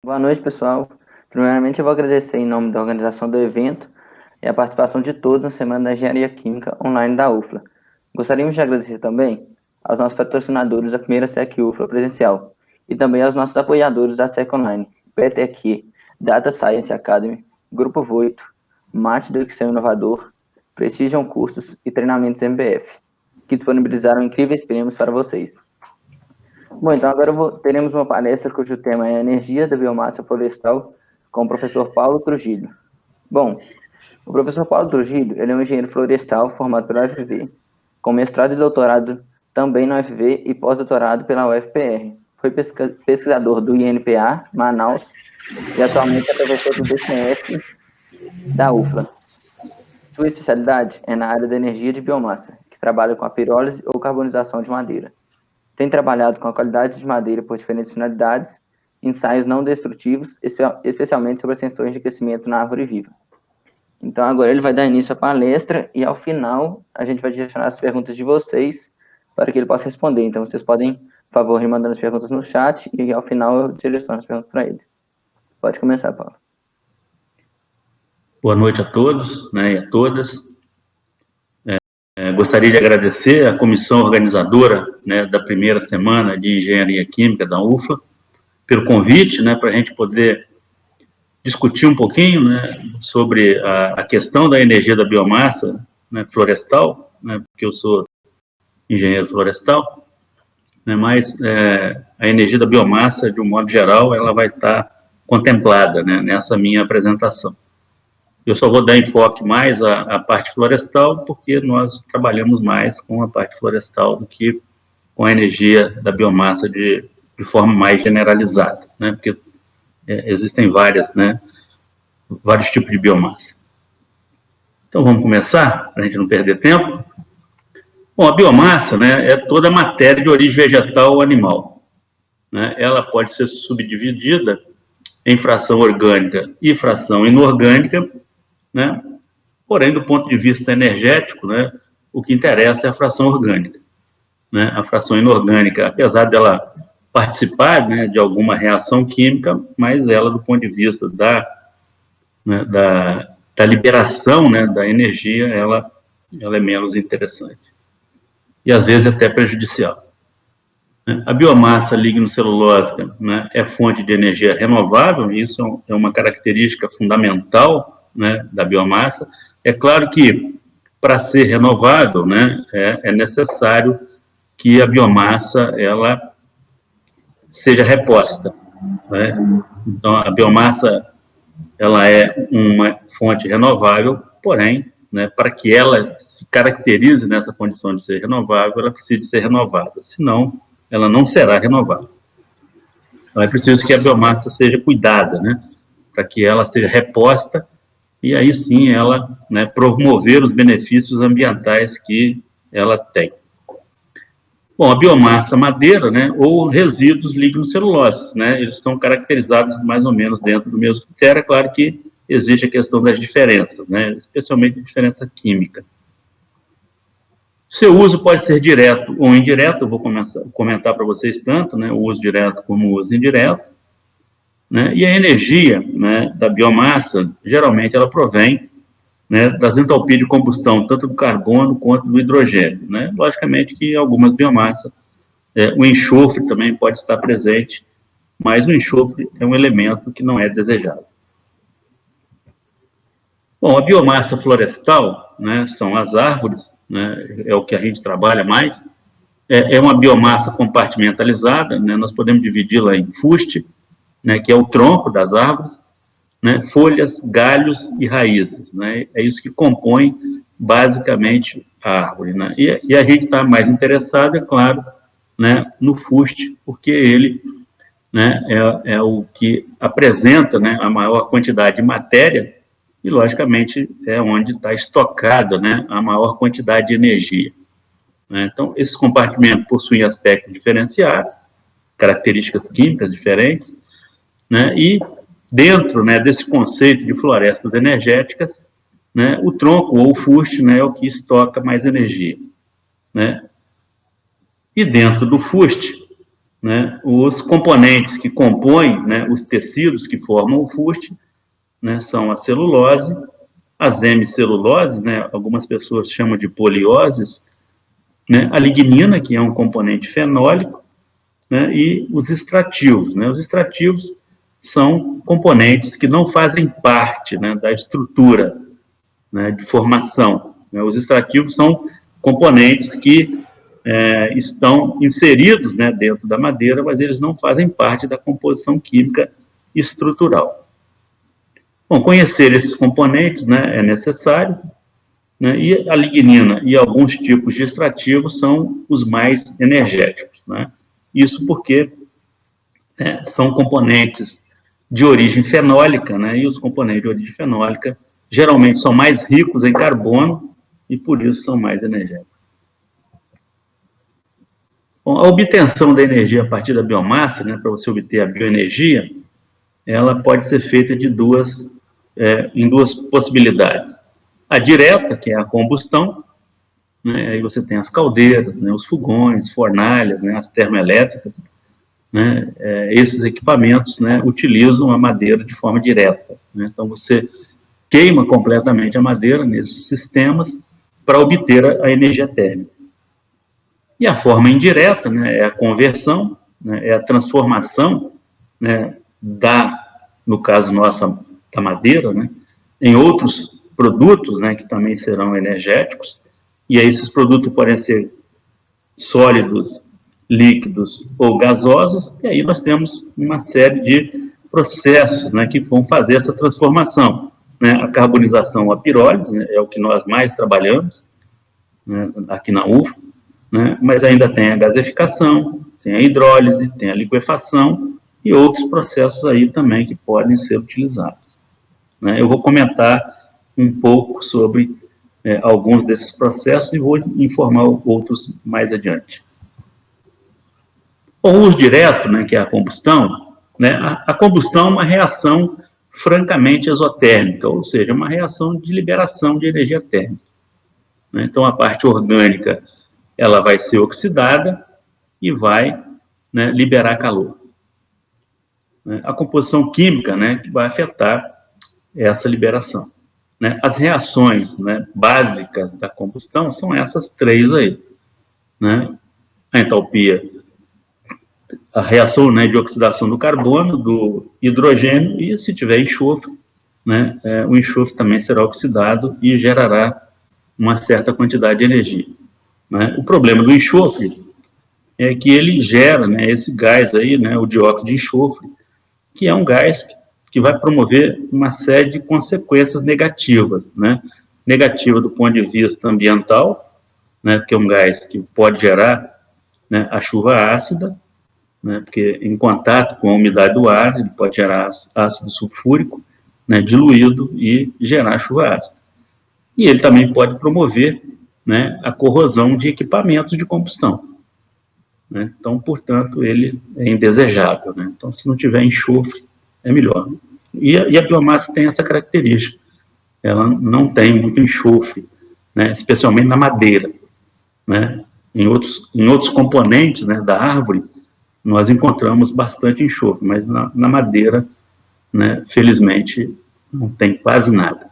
Boa noite, pessoal. Primeiramente, eu vou agradecer em nome da organização do evento e a participação de todos na Semana da Engenharia Química online da UFLA. Gostaríamos de agradecer também aos nossos patrocinadores da primeira SEC UFLA presencial e também aos nossos apoiadores da SEC Online, PTQ, Data Science Academy, Grupo Voito, Mate do Excel Inovador, Precision Cursos e Treinamentos MPF, que disponibilizaram incríveis prêmios para vocês. Bom, então agora teremos uma palestra cujo tema é Energia da Biomassa Florestal, com o professor Paulo Trujillo. Bom, o professor Paulo Trujillo, ele é um engenheiro florestal formado pela UFV, com mestrado e doutorado também na UFV e pós-doutorado pela UFPR. Foi pesquisador do INPA, Manaus, e atualmente é professor do DCF da UFLA. Sua especialidade é na área da energia de biomassa, que trabalha com a pirólise ou carbonização de madeira. Tem trabalhado com a qualidade de madeira por diferentes finalidades, ensaios não destrutivos, especialmente sobre as tensões de crescimento na árvore viva. Então, agora ele vai dar início à palestra e, ao final, a gente vai direcionar as perguntas de vocês para que ele possa responder. Então, vocês podem, por favor, ir mandando as perguntas no chat e, ao final, eu direciono as perguntas para ele. Pode começar, Paulo. Boa noite a todos, né, e a todas. Gostaria de agradecer à comissão organizadora, né, da primeira semana de Engenharia Química da UFLA pelo convite, né, para a gente poder discutir um pouquinho, né, sobre a questão da energia da biomassa, né, florestal, né, porque eu sou engenheiro florestal, né, mas a energia da biomassa, de um modo geral, ela vai estar contemplada, né, nessa minha apresentação. Eu só vou dar enfoque mais à parte florestal, porque nós trabalhamos mais com a parte florestal do que com a energia da biomassa de forma mais generalizada, né? Porque existem vários tipos de biomassa. Então vamos começar, para a gente não perder tempo. Bom, a biomassa, né, é toda a matéria de origem vegetal ou animal, né? Ela pode ser subdividida em fração orgânica e fração inorgânica, né? Porém, do ponto de vista energético, né, o que interessa é a fração orgânica, né? A fração inorgânica, apesar dela participar, né, de alguma reação química, mas ela, do ponto de vista da liberação, né, da energia, ela é menos interessante e às vezes até prejudicial. A biomassa lignocelulósica, né, é fonte de energia renovável, e isso é uma característica fundamental, né, da biomassa. É claro que, para ser renovável, né, é necessário que a biomassa ela seja reposta, né? Então, a biomassa ela é uma fonte renovável, porém, né, para que ela se caracterize nessa condição de ser renovável, ela precisa ser renovada, senão ela não será renovável. Então, é preciso que a biomassa seja cuidada, né, para que ela seja reposta e aí sim ela, né, promover os benefícios ambientais que ela tem. Bom, a biomassa madeira, né, ou resíduos lignocelulósicos, né, eles estão caracterizados mais ou menos dentro do mesmo critério. É claro que existe a questão das diferenças, né, especialmente a diferença química. Seu uso pode ser direto ou indireto, eu vou comentar para vocês tanto, né, o uso direto como o uso indireto. Né? E a energia, né, da biomassa, geralmente ela provém, né, das entalpias de combustão, tanto do carbono quanto do hidrogênio. Né? Logicamente que em algumas biomassas o enxofre também pode estar presente, mas o enxofre é um elemento que não é desejado. Bom, a biomassa florestal, né, são as árvores, né, é o que a gente trabalha mais, é uma biomassa compartimentalizada, né, nós podemos dividi-la em fuste, né, que é o tronco das árvores, né, folhas, galhos e raízes. Né, é isso que compõe basicamente a árvore. Né, e a gente está mais interessado, é claro, né, no fuste, porque ele, né, é o que apresenta, né, a maior quantidade de matéria e, logicamente, é onde está estocada, né, a maior quantidade de energia. Né. Então, esses compartimentos possuem aspectos diferenciados, características químicas diferentes, né, e dentro, né, desse conceito de florestas energéticas, né, o tronco ou o fuste, né, é o que estoca mais energia. Né. E dentro do fuste, né, os componentes que compõem, né, os tecidos que formam o fuste, né, são a celulose, as hemiceluloses, né, algumas pessoas chamam de polioses, né, a lignina, que é um componente fenólico, né, e os extrativos. Né? Os extrativos são componentes que não fazem parte, né, da estrutura, né, de formação. Né? Os extrativos são componentes que estão inseridos, né, dentro da madeira, mas eles não fazem parte da composição química estrutural. Bom, conhecer esses componentes, né, é necessário, né, e a lignina e alguns tipos de extrativos são os mais energéticos. Né? Isso porque são componentes de origem fenólica, né, e os componentes de origem fenólica geralmente são mais ricos em carbono e por isso são mais energéticos. Bom, a obtenção da energia a partir da biomassa, né, para você obter a bioenergia, ela pode ser feita em duas possibilidades. A direta, que é a combustão, né, aí você tem as caldeiras, né, os fogões, fornalhas, né, as termoelétricas, né, esses equipamentos, né, utilizam a madeira de forma direta. Né, então você queima completamente a madeira nesses sistemas para obter a energia térmica. E a forma indireta, né, é a conversão, né, é a transformação, né, no caso nossa, da madeira, né, em outros produtos, né, que também serão energéticos, e aí esses produtos podem ser sólidos, líquidos ou gasosos, e aí nós temos uma série de processos, né, que vão fazer essa transformação. Né, a carbonização, a pirólise, né, é o que nós mais trabalhamos, né, aqui na UFA, né, mas ainda tem a gaseificação, tem a hidrólise, tem a liquefação e outros processos aí também que podem ser utilizados. Né. Eu vou comentar um pouco sobre alguns desses processos e vou informar outros mais adiante. O uso direto, né, que é a combustão, né, a combustão é uma reação francamente exotérmica, ou seja, uma reação de liberação de energia térmica. Né. Então, a parte orgânica ela vai ser oxidada e vai, né, liberar calor. Né. A composição química, né, que vai afetar essa liberação. Né. As reações, né, básicas da combustão são essas três aí. Né. A entalpia, a reação, né, de oxidação do carbono, do hidrogênio, e se tiver enxofre, né, o enxofre também será oxidado e gerará uma certa quantidade de energia. Né. O problema do enxofre é que ele gera, né, esse gás aí, né, o dióxido de enxofre, que é um gás que vai promover uma série de consequências negativas, né, negativa do ponto de vista ambiental, né, que é um gás que pode gerar, né, a chuva ácida, né, porque em contato com a umidade do ar, ele pode gerar ácido sulfúrico, né, diluído e gerar chuva ácida. E ele também pode promover, né, a corrosão de equipamentos de combustão. Né? Então, portanto, ele é indesejável. Né? Então, se não tiver enxofre, é melhor. E a biomassa tem essa característica. Ela não tem muito enxofre, né, especialmente na madeira. Né? Em outros componentes, né, da árvore, nós encontramos bastante enxofre, mas na madeira, né, felizmente, não tem quase nada.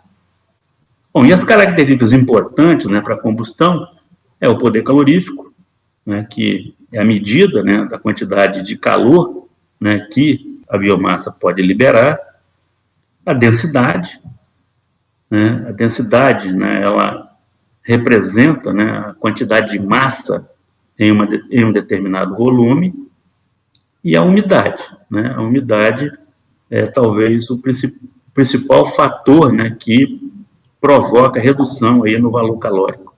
Bom, e as características importantes, né, para a combustão é o poder calorífico, né, que é a medida, né, da quantidade de calor, né, que a biomassa pode liberar, a densidade, né, né, ela representa, né, a quantidade de massa em um determinado volume, e a umidade. Né? A umidade é talvez o principal fator, né, que provoca redução aí no valor calórico,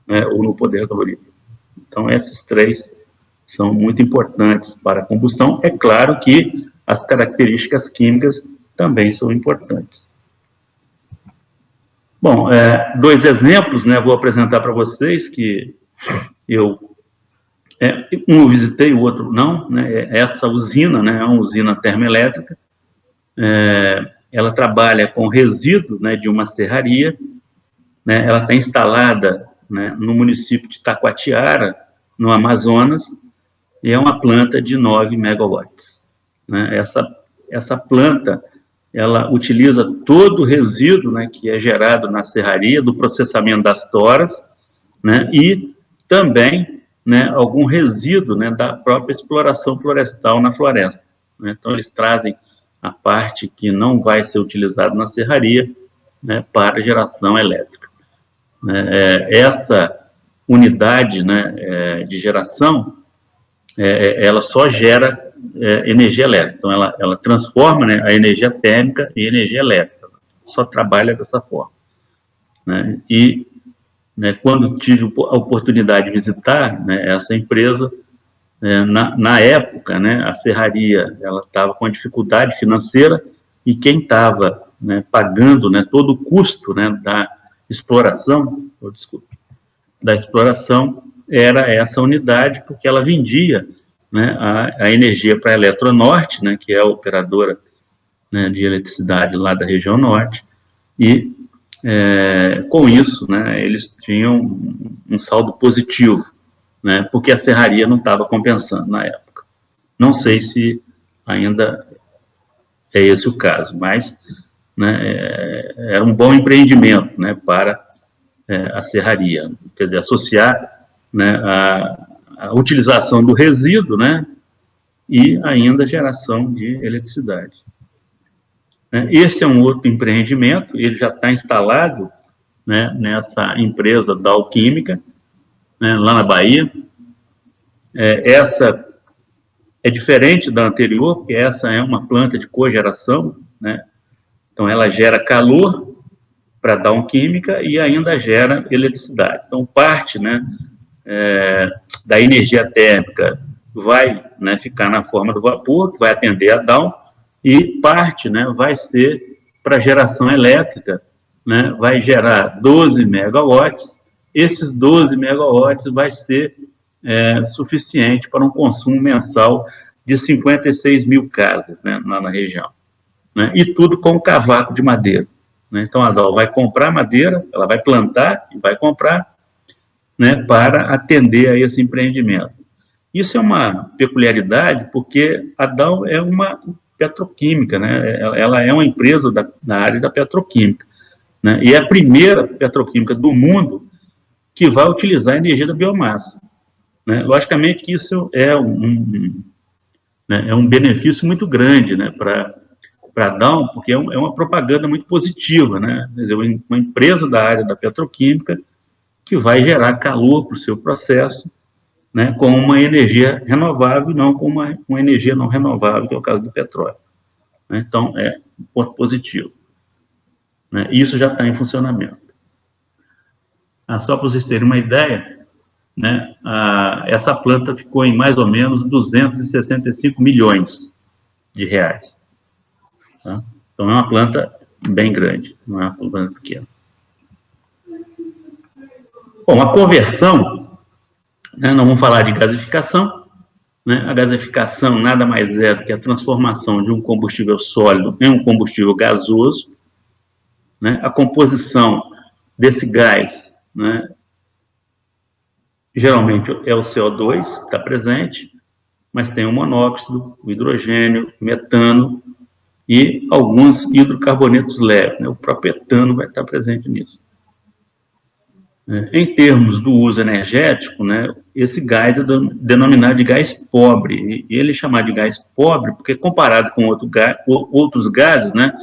né, ou no poder calorífico. Então, esses três são muito importantes para a combustão. É claro que as características químicas também são importantes. Bom, dois exemplos, né, vou apresentar para vocês que um eu visitei, o outro não. Né, essa usina, né, é uma usina termoelétrica, ela trabalha com resíduo, né, de uma serraria, né, ela está instalada, né, no município de Taquatiara, no Amazonas, e é uma planta de 9 megawatts. Né? Essa planta, ela utiliza todo o resíduo, né, que é gerado na serraria, do processamento das toras, né, e também, né, algum resíduo, né, da própria exploração florestal na floresta. Né? Então, eles trazem a parte que não vai ser utilizada na serraria, né, para geração elétrica. Essa unidade, né, de geração, ela só gera energia elétrica. Então, ela transforma, né, a energia térmica em energia elétrica. Só trabalha dessa forma. Né? E, né, quando tive a oportunidade de visitar, né, essa empresa, na época, né, a serraria estava com uma dificuldade financeira e quem estava, né, pagando, né, todo o custo, né, da exploração, era essa unidade, porque ela vendia, né, a energia para a Eletronorte, né, que é a operadora, né, de eletricidade lá da região norte, e com isso, né, eles tinham um saldo positivo, né, porque a serraria não estava compensando na época. Não sei se ainda é esse o caso, mas, né, era um bom empreendimento, né, para a serraria, quer dizer, associar, né, a utilização do resíduo, né, e ainda a geração de eletricidade. Esse é um outro empreendimento, ele já está instalado, né, nessa empresa da Alquímica, né, lá na Bahia. Essa é diferente da anterior, porque essa é uma planta de cogeração, né, então ela gera calor para dar uma química e ainda gera eletricidade. Então, parte, né, da energia térmica vai, né, ficar na forma do vapor, que vai atender a Down, e parte, né, vai ser para geração elétrica, né, vai gerar 12 megawatts. Esses 12 megawatts vai ser suficiente para um consumo mensal de 56 mil casas, né, lá na região. Né, e tudo com cavaco de madeira. Né? Então, a Dow vai comprar madeira, ela vai plantar e vai comprar, né, para atender a esse empreendimento. Isso é uma peculiaridade, porque a Dow é uma petroquímica, né? Ela é uma empresa da área da petroquímica, né? E é a primeira petroquímica do mundo que vai utilizar a energia da biomassa. Né? Logicamente que isso é um benefício muito grande, né, para a Dow, porque é uma propaganda muito positiva, né? Quer dizer, uma empresa da área da petroquímica que vai gerar calor para o seu processo, né, com uma energia renovável e não com uma energia não renovável, que é o caso do petróleo. Né? Então, é um ponto positivo. Né? Isso já está em funcionamento. Só para vocês terem uma ideia, né, essa planta ficou em mais ou menos 265 milhões de reais. Tá? Então, é uma planta bem grande, não é uma planta pequena. Bom, a conversão, né, nós vamos falar de gasificação. Né? A gasificação nada mais é do que a transformação de um combustível sólido em um combustível gasoso. Né? A composição desse gás, né, geralmente é o CO2 que está presente, mas tem o monóxido, o hidrogênio, o metano e alguns hidrocarbonetos leves. Né? O próprio etano vai estar presente nisso. Em termos do uso energético, né, esse gás é denominado de gás pobre. E ele é chamado de gás pobre porque, comparado com outros gases, né,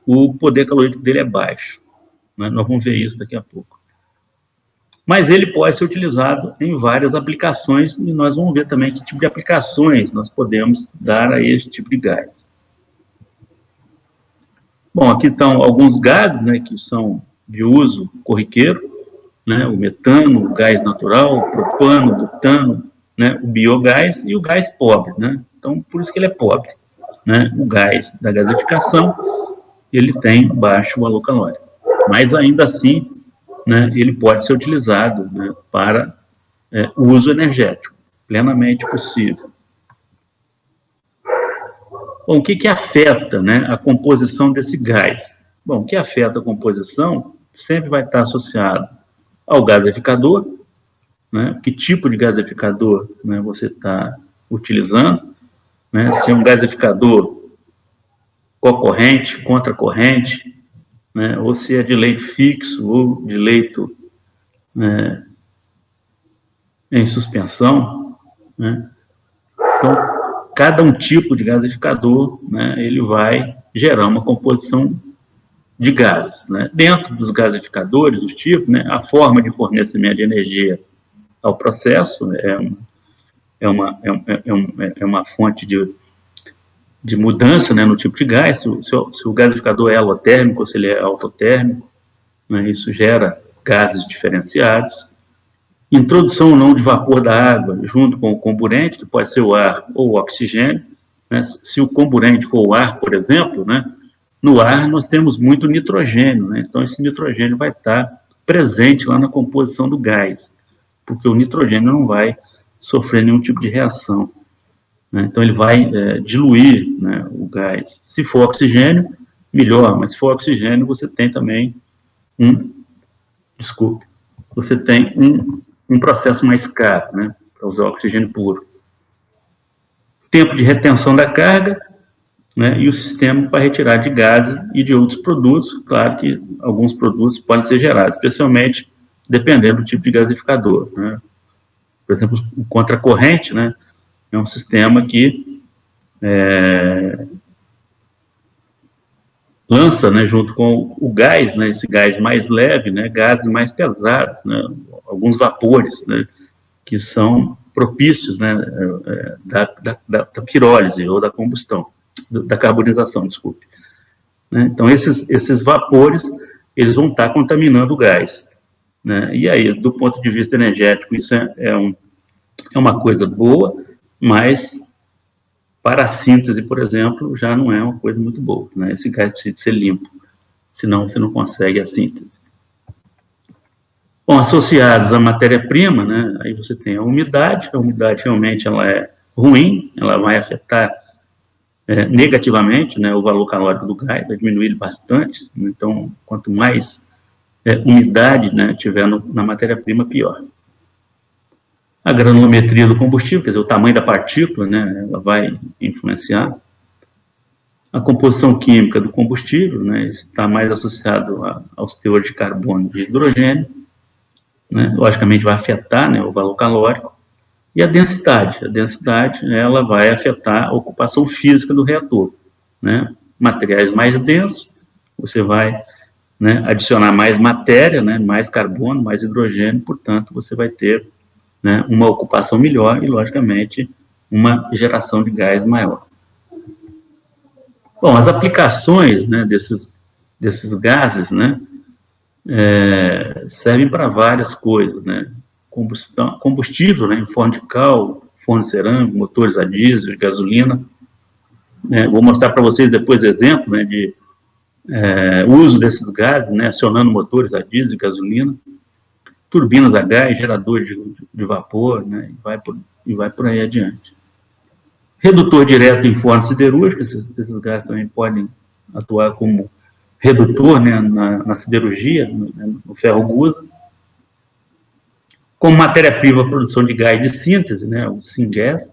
o poder calórico dele é baixo. Né? Nós vamos ver isso daqui a pouco. Mas ele pode ser utilizado em várias aplicações e nós vamos ver também que tipo de aplicações nós podemos dar a esse tipo de gás. Bom, aqui estão alguns gases, né, que são de uso corriqueiro. Né, o metano, o gás natural, o propano, o butano, né, o biogás e o gás pobre. Né? Então, por isso que ele é pobre. Né? O gás da gasificação, ele tem baixo valor calórico. Mas, ainda assim, né, ele pode ser utilizado, né, para uso energético, plenamente possível. Bom, o que afeta, né, a composição desse gás? Bom, o que afeta a composição sempre vai estar associado ao gasificador, né? Que tipo de gasificador, né, você está utilizando, né, se é um gasificador co-corrente, contracorrente, né, ou se é de leito fixo ou de leito em suspensão, né. Então, cada um tipo de gasificador, né, ele vai gerar uma composição de gases, né. Dentro dos gasificadores, os tipos, né, a forma de fornecimento de energia ao processo é uma fonte de mudança, né, no tipo de gás. Se o gasificador é alotérmico ou se ele é autotérmico, né, isso gera gases diferenciados. Introdução ou não de vapor da água junto com o comburente, que pode ser o ar ou o oxigênio, né. Se o comburente for o ar, por exemplo, né, no ar nós temos muito nitrogênio, né, então esse nitrogênio vai estar presente lá na composição do gás, porque o nitrogênio não vai sofrer nenhum tipo de reação, né, então ele vai diluir, né, o gás. Se for oxigênio, melhor, mas se for oxigênio, você tem também você tem um processo mais caro, né, para usar oxigênio puro. Tempo de retenção da carga, né, e o sistema para retirar de gases e de outros produtos. Claro que alguns produtos podem ser gerados, especialmente dependendo do tipo de gasificador, né. Por exemplo, o contracorrente, né, é um sistema que lança, né, junto com o gás, né, esse gás mais leve, né, gases mais pesados, né, alguns vapores, né, que são propícios, né, da pirólise ou da combustão, da carbonização, desculpe. Né, então, esses vapores, eles vão estar contaminando o gás, né, e aí, do ponto de vista energético, isso é uma coisa boa, mas para a síntese, por exemplo, já não é uma coisa muito boa, né? Esse gás precisa ser limpo, senão você não consegue a síntese. Bom, associados à matéria-prima, né, aí você tem a umidade realmente ela é ruim, ela vai afetar negativamente, né, o valor calórico do gás, vai diminuir bastante, então quanto mais umidade, né, tiver na matéria-prima, pior. A granulometria do combustível, quer dizer, o tamanho da partícula, né, ela vai influenciar. A composição química do combustível, né, está mais associado aos teores de carbono e de hidrogênio, né, logicamente vai afetar, né, o valor calórico. E a densidade ela vai afetar a ocupação física do reator, né. Materiais mais densos, você vai, né, adicionar mais matéria, né, mais carbono, mais hidrogênio, portanto, você vai ter, né, uma ocupação melhor e, logicamente, uma geração de gás maior. Bom, as aplicações, né, desses gases, né, servem para várias coisas, né? Combustível, né, em forno de cal, forno cerâmico, motores a diesel, gasolina. Vou mostrar para vocês depois exemplo, né, de uso desses gases, né, acionando motores a diesel e gasolina. Turbinas a gás, gerador de vapor, né, e vai por aí adiante. Redutor direto em forno siderúrgico, esses gases também podem atuar como redutor, né, na siderurgia, no ferro gusa. Como matéria-prima, a produção de gás de síntese, né, o syngas,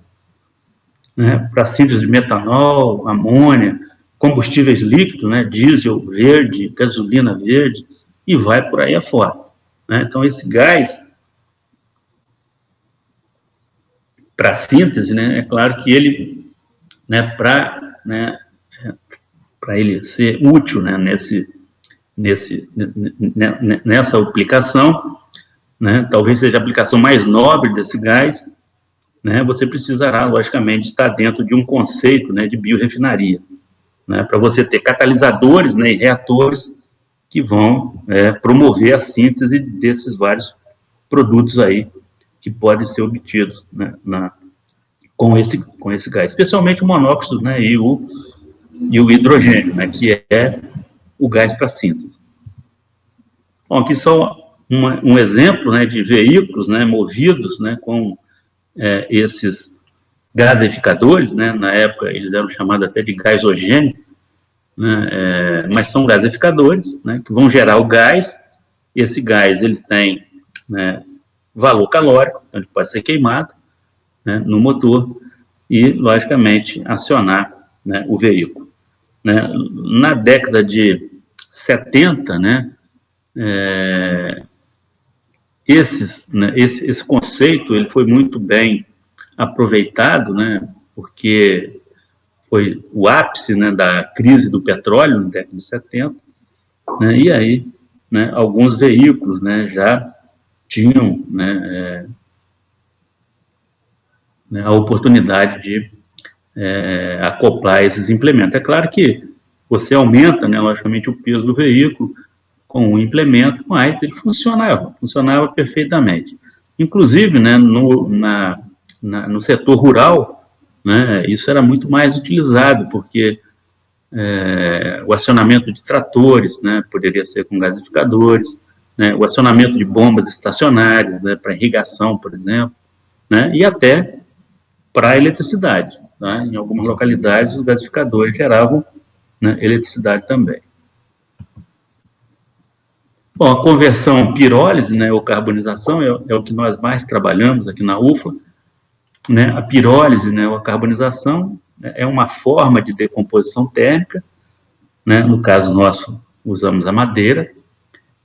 né, para síntese de metanol, amônia, combustíveis líquidos, né, diesel verde, gasolina verde, e vai por aí afora. Né? Então, esse gás, para síntese, né, é claro que ele, né, para ele ser útil, né, nessa aplicação, né, talvez seja a aplicação mais nobre desse gás, né, você precisará, logicamente, estar dentro de um conceito, né, de biorefinaria, né, para você ter catalisadores, né, e reatores que vão promover a síntese desses vários produtos aí que podem ser obtidos, né, com esse gás, especialmente o monóxido, né, e o hidrogênio, né, que é o gás para síntese. Bom, aqui só um exemplo, né, de veículos, né, movidos, né, com esses gasificadores, né, na época eles eram chamados até de gasogênio, né, mas são gasificadores, né, que vão gerar o gás. Esse gás ele tem, né, valor calórico, então ele pode ser queimado, né, no motor, e, logicamente, acionar, né, o veículo. Né? Na década de 70, né, esse conceito ele foi muito bem aproveitado, né, porque foi o ápice, né, da crise do petróleo na década de 70, né, e aí, né, alguns veículos, né, já tinham, né, a oportunidade de acoplar esses implementos. É claro que você aumenta, né, logicamente, o peso do veículo com o implemento, mas ele funcionava perfeitamente. Inclusive, né, no setor rural, né, isso era muito mais utilizado, porque o acionamento de tratores, né, poderia ser com gasificadores, né, o acionamento de bombas estacionárias, né, para irrigação, por exemplo, né, e até para a eletricidade. Tá? Em algumas localidades, os gasificadores geravam, né, eletricidade também. Bom, a conversão pirólise, né, ou carbonização, é o que nós mais trabalhamos aqui na UFA. Né? A pirólise, né, ou a carbonização, é uma forma de decomposição térmica, né? No caso nosso, usamos a madeira,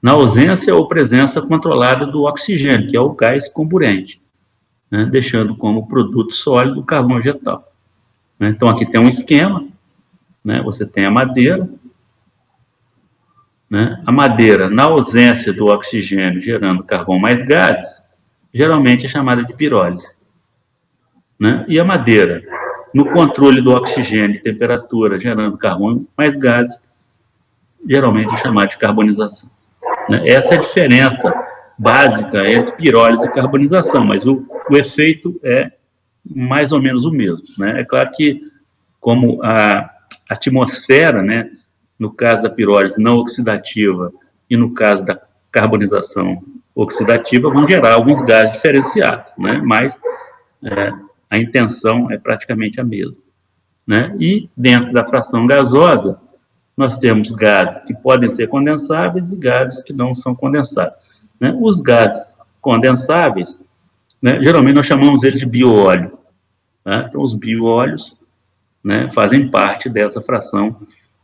na ausência ou presença controlada do oxigênio, que é o gás comburente, né? Deixando como produto sólido o carvão vegetal. Né? Então, aqui tem um esquema, né? Você tem a madeira, né? A madeira, na ausência do oxigênio, gerando carvão mais gases, geralmente é chamada de pirólise. Né? E a madeira, no controle do oxigênio e temperatura, gerando carvão mais gases, geralmente é chamada de carbonização. Né? Essa é a diferença básica entre pirólise e carbonização, mas o efeito é mais ou menos o mesmo. Né? É claro que, como a atmosfera, né, no caso da pirólise não oxidativa e no caso da carbonização oxidativa, vão gerar alguns gases diferenciados, né? Mas a intenção é praticamente a mesma. Né? E dentro da fração gasosa, nós temos gases que podem ser condensáveis e gases que não são condensáveis. Né? Os gases condensáveis, né, geralmente nós chamamos eles de bioóleo. Tá? Então, os bioóleos, né, fazem parte dessa fração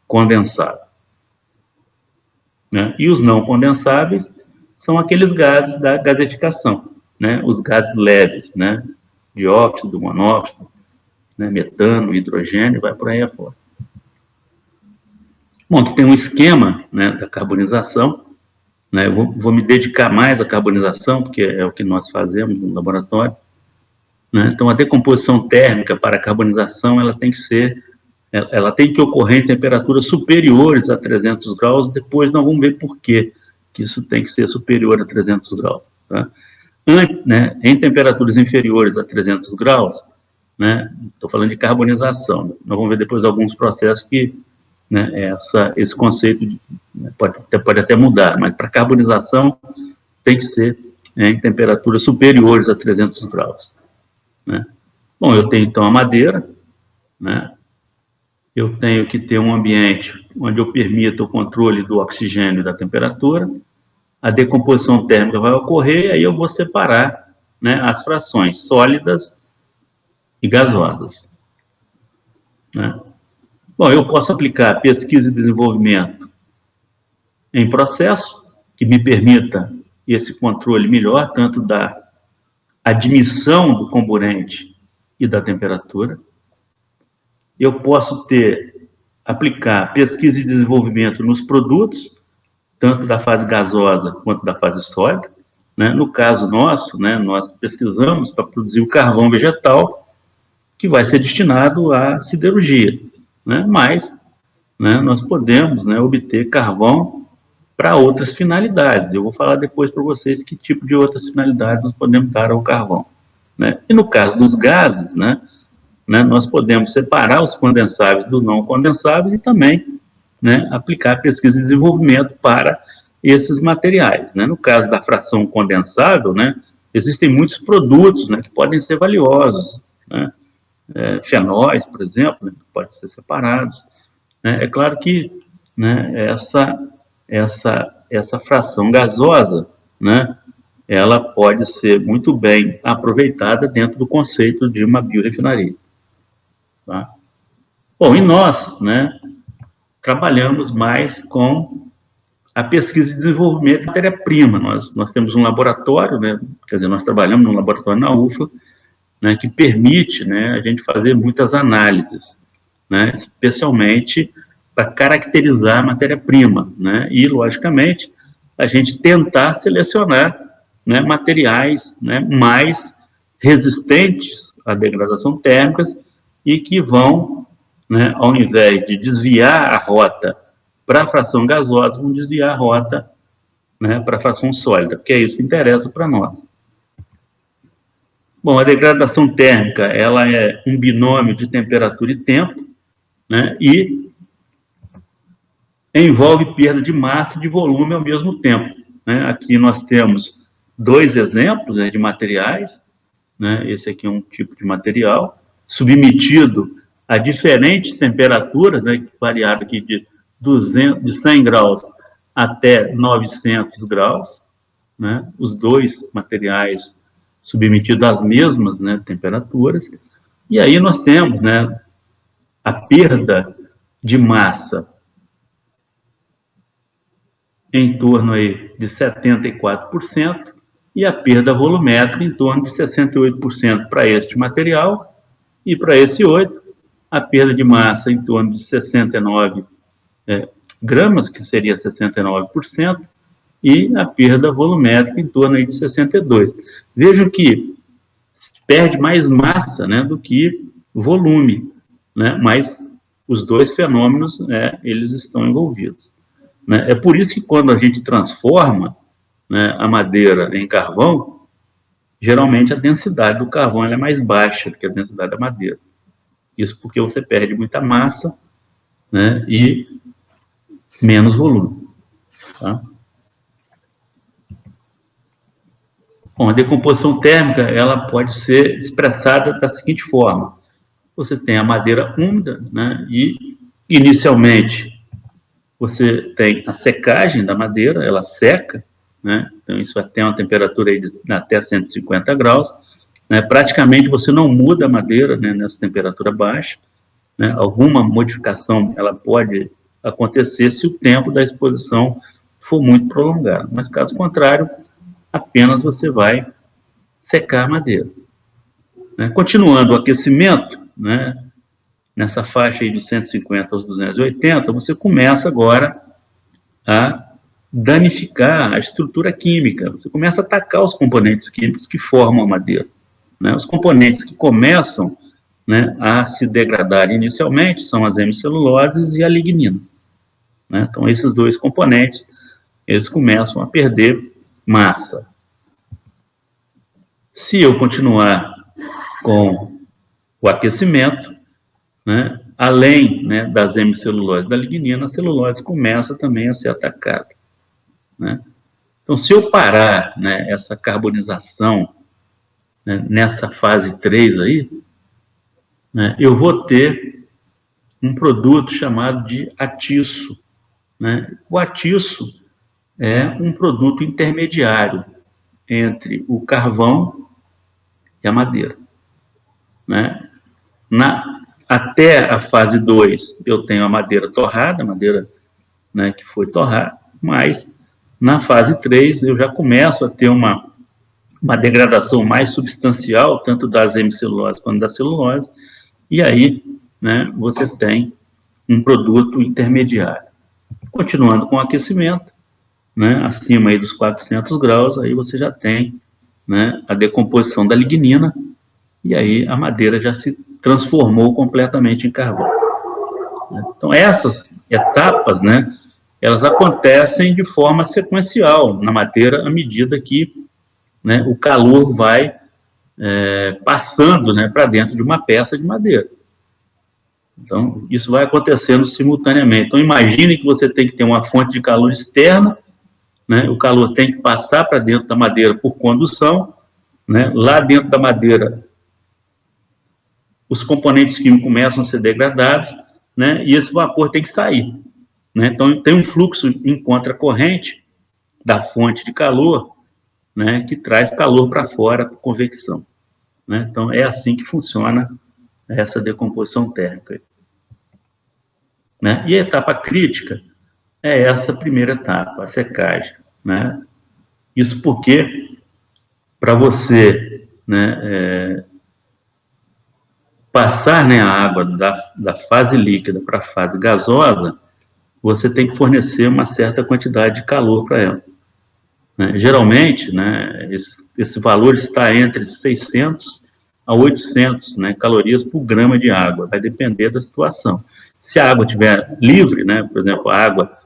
condensável. Né? E os não condensáveis são aqueles gases da gasificação, né? Os gases leves, né? Dióxido, monóxido, né? Metano, hidrogênio, vai por aí afora. Bom, aqui tem um esquema, né, da carbonização. Né? Eu vou me dedicar mais à carbonização, porque é o que nós fazemos no laboratório. Né? Então, a decomposição térmica para a carbonização ela tem que ocorrer em temperaturas superiores a 300 graus. Depois nós vamos ver por que isso tem que ser superior a 300 graus. Tá? Né, em temperaturas inferiores a 300 graus, né, estou falando de carbonização. Nós vamos ver depois alguns processos que, né, esse conceito pode até mudar, mas para carbonização tem que ser em temperaturas superiores a 300 graus. Né? Bom, eu tenho então a madeira, né? Eu tenho que ter um ambiente onde eu permita o controle do oxigênio e da temperatura, a decomposição térmica vai ocorrer, aí eu vou separar, né, as frações sólidas e gasosas. Né? Bom, eu posso aplicar pesquisa e desenvolvimento em processo, que me permita esse controle melhor, tanto da admissão do comburente e da temperatura. Eu posso aplicar pesquisa e desenvolvimento nos produtos, tanto da fase gasosa quanto da fase sólida. Né? No caso nosso, né, nós pesquisamos para produzir o carvão vegetal, que vai ser destinado à siderurgia. Né? Mas, né, nós podemos, né, obter carvão para outras finalidades. Eu vou falar depois para vocês que tipo de outras finalidades nós podemos dar ao carvão. Né? E no caso dos gases, né, nós podemos separar os condensáveis dos não condensáveis e também, né, aplicar pesquisa e desenvolvimento para esses materiais. Né? No caso da fração condensável, né, existem muitos produtos, né, que podem ser valiosos. Né? Fenóis, por exemplo, né, que podem ser separados. Né? É claro que, né, essa fração gasosa, né, ela pode ser muito bem aproveitada dentro do conceito de uma biorefinaria. Tá? Bom, e nós, né, trabalhamos mais com a pesquisa e desenvolvimento de matéria-prima. Nós temos um laboratório, né, quer dizer, nós trabalhamos num laboratório na UFLA, né, que permite, né, a gente fazer muitas análises, né, especialmente para caracterizar a matéria-prima, né, e, logicamente, a gente tentar selecionar, né, materiais, né, mais resistentes à degradação térmica e que vão, né, ao invés de desviar a rota para a fração gasosa, vão desviar a rota, né, para a fração sólida, porque é isso que interessa para nós. Bom, a degradação térmica, ela é um binômio de temperatura e tempo, né, e envolve perda de massa e de volume ao mesmo tempo, né? Aqui nós temos dois exemplos, né, de materiais, né? Esse aqui é um tipo de material submetido a diferentes temperaturas, né, variado aqui de 100 graus até 900 graus, né? Os dois materiais submetidos às mesmas, né, temperaturas. E aí nós temos, né, a perda de massa em torno aí de 74% e a perda volumétrica em torno de 68% para este material, e para esse 8, a perda de massa em torno de 69 gramas, que seria 69%, e a perda volumétrica em torno aí de 62%. Vejam que perde mais massa, né, do que volume, né, mas os dois fenômenos, eles estão envolvidos. Né? É por isso que quando a gente transforma, né, a madeira em carvão, geralmente a densidade do carvão é mais baixa do que a densidade da madeira. Isso porque você perde muita massa, né, e menos volume. Tá? Bom, a decomposição térmica, ela pode ser expressada da seguinte forma. Você tem a madeira úmida, né, e inicialmente você tem a secagem da madeira, ela seca, né, então isso vai ter uma temperatura aí de até 150 graus, né, praticamente você não muda a madeira, né, nessa temperatura baixa, né, alguma modificação ela pode acontecer se o tempo da exposição for muito prolongado, mas caso contrário, apenas você vai secar a madeira. Né? Continuando o aquecimento, né, nessa faixa aí de 150 aos 280, você começa agora a danificar a estrutura química, você começa a atacar os componentes químicos que formam a madeira. Né? Os componentes que começam, né, a se degradar inicialmente são as hemiceluloses e a lignina. Né? Então, esses dois componentes, eles começam a perder massa. Se eu continuar com o aquecimento, né, além, né, das hemiceluloses e da lignina, a celulose começa também a ser atacada. Né? Então, se eu parar, né, essa carbonização, né, nessa fase 3 aí, né, eu vou ter um produto chamado de atiço. Né? O atiço é um produto intermediário entre o carvão e a madeira. Né? Até a fase 2, eu tenho a madeira torrada, a madeira, né, que foi torrada, mas na fase 3 eu já começo a ter uma degradação mais substancial, tanto das hemiceluloses quanto da celulose, e aí, né, você tem um produto intermediário. Continuando com o aquecimento, né, acima aí dos 400 graus, aí você já tem, né, a decomposição da lignina, e aí a madeira já se transformou completamente em carvão. Então, essas etapas, né, elas acontecem de forma sequencial na madeira à medida que, né, o calor vai passando, né, para dentro de uma peça de madeira. Então, isso vai acontecendo simultaneamente. Então, imagine que você tem que ter uma fonte de calor externa, né, o calor tem que passar para dentro da madeira por condução, né, lá dentro da madeira os componentes químicos começam a ser degradados, né, e esse vapor tem que sair. Né? Então, tem um fluxo em contracorrente da fonte de calor, né, que traz calor para fora por convecção. Né? Então, é assim que funciona essa decomposição térmica. Né? E a etapa crítica é essa primeira etapa, a secagem. Né? Isso porque, para você, né, passar, né, a água da fase líquida para a fase gasosa, você tem que fornecer uma certa quantidade de calor para ela. Né? Geralmente, né, esse valor está entre 600 a 800, né, calorias por grama de água, vai depender da situação. Se a água estiver livre, né, por exemplo, a água,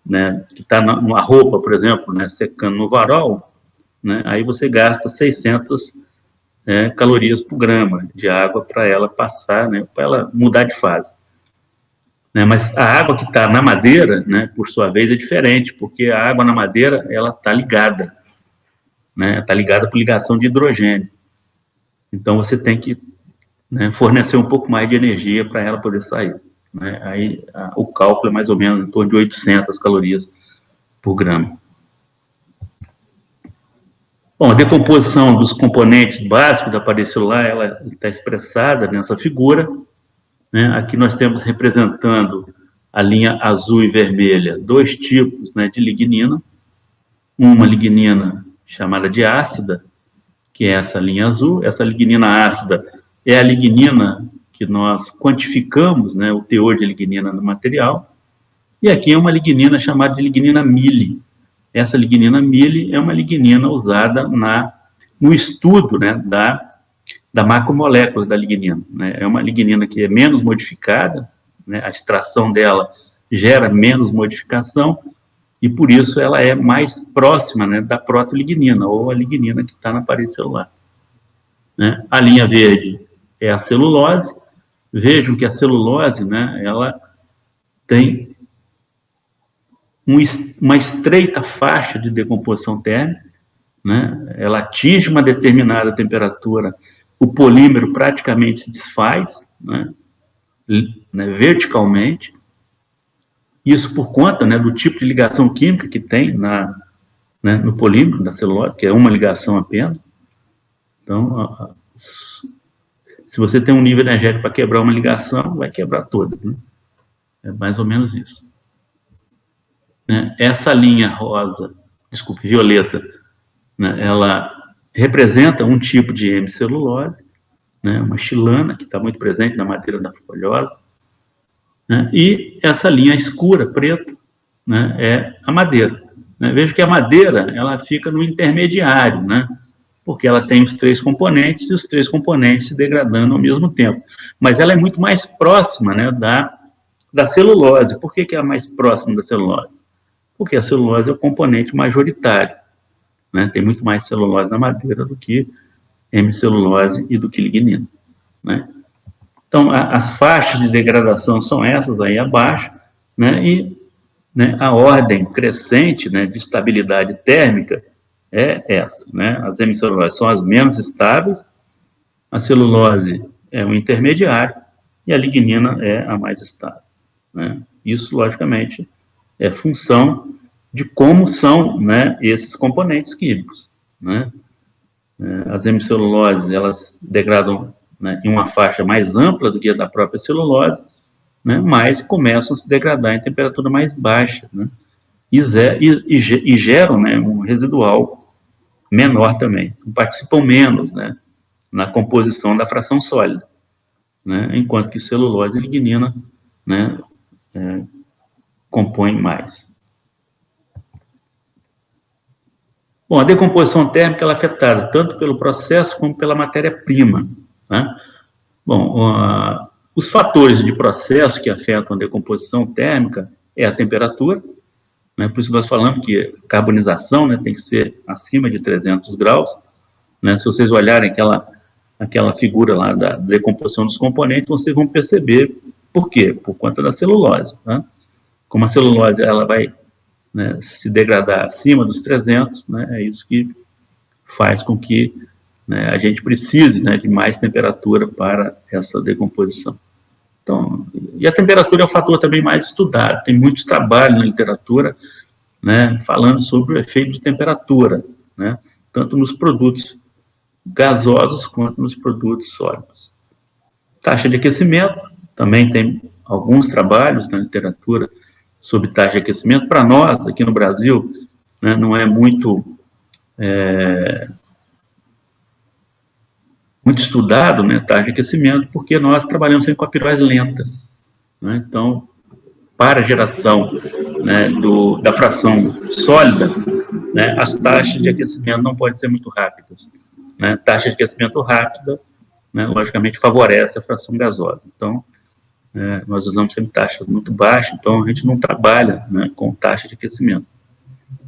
né, que está numa roupa, por exemplo, né, secando no varal, né, aí você gasta 600 calorias por grama de água para ela passar, né, para ela mudar de fase. Né, mas a água que está na madeira, né, por sua vez, é diferente, porque a água na madeira ela está ligada, né, está ligada por ligação de hidrogênio. Então você tem que, né, fornecer um pouco mais de energia para ela poder sair. Né? Aí o cálculo é mais ou menos em torno de 800 calorias por grama. Bom, a decomposição dos componentes básicos da parede celular, ela está expressada nessa figura. Né? Aqui nós temos representando a linha azul e vermelha, dois tipos, né, de lignina. Uma lignina chamada de ácida, que é essa linha azul. Essa lignina ácida é a lignina que nós quantificamos, né, o teor de lignina no material. E aqui é uma lignina chamada de lignina mili. Essa lignina mili é uma lignina usada no estudo, né, da macromolécula da lignina. Né? É uma lignina que é menos modificada, né? A extração dela gera menos modificação e, por isso, ela é mais próxima, né, da protolignina, ou a lignina que está na parede celular. Né? A linha verde é a celulose. Vejam que a celulose, né, ela tem uma estreita faixa de decomposição térmica, né? Ela atinge uma determinada temperatura, o polímero praticamente se desfaz, né, verticalmente. Isso por conta, né, do tipo de ligação química que tem né, no polímero da celulose, que é uma ligação apenas. Então, se você tem um nível energético para quebrar uma ligação, vai quebrar toda. Né? É mais ou menos isso. Né? Essa linha violeta, né, ela representa um tipo de hemicelulose, né, uma chilana, que está muito presente na madeira da folhosa. Né? E essa linha escura, preta, né, é a madeira. Né? Veja que a madeira ela fica no intermediário, né? Porque ela tem os três componentes e os três componentes se degradando ao mesmo tempo. Mas ela é muito mais próxima, né, da celulose. Por que é mais próxima da celulose? Porque a celulose é o componente majoritário. Né? Tem muito mais celulose na madeira do que hemicelulose e do que lignina. Né? Então, as faixas de degradação são essas aí abaixo, né? E, né, a ordem crescente, né, de estabilidade térmica é essa. Né? As hemiceluloses são as menos estáveis, a celulose é o intermediário e a lignina é a mais estável. Né? Isso, logicamente, é função de como são, né, esses componentes químicos. Né? As hemiceluloses, elas degradam, né, em uma faixa mais ampla do que a da própria celulose, né, mas começam a se degradar em temperatura mais baixa, né, e geram, né, um residual menor também, participam menos, né, na composição da fração sólida, né, enquanto que celulose e lignina, né, compõem mais. Bom, a decomposição térmica ela é afetada tanto pelo processo como pela matéria-prima. Né? Bom, os fatores de processo que afetam a decomposição térmica é a temperatura, né? Por isso nós falamos que a carbonização, né, tem que ser acima de 300 graus. Né? Se vocês olharem aquela figura lá da decomposição dos componentes, vocês vão perceber por quê? Por conta da celulose. Né? Como a celulose ela vai, né, se degradar acima dos 300, né, é isso que faz com que, né, a gente precise, né, de mais temperatura para essa decomposição. Então, e a temperatura é um fator também mais estudado, tem muitos trabalhos na literatura, né, falando sobre o efeito de temperatura, né, tanto nos produtos gasosos quanto nos produtos sólidos. Taxa de aquecimento, também tem alguns trabalhos na literatura sobre taxa de aquecimento. Para nós, aqui no Brasil, né, não é muito estudado, né, taxa de aquecimento, porque nós trabalhamos sempre com a piróise lenta. Né? Então, para a geração, né, da fração sólida, né, as taxas de aquecimento não podem ser muito rápidas. Né? Taxa de aquecimento rápida, né, logicamente, favorece a fração gasosa. Então, nós usamos sempre taxas muito baixas, então a gente não trabalha, né, com taxa de aquecimento.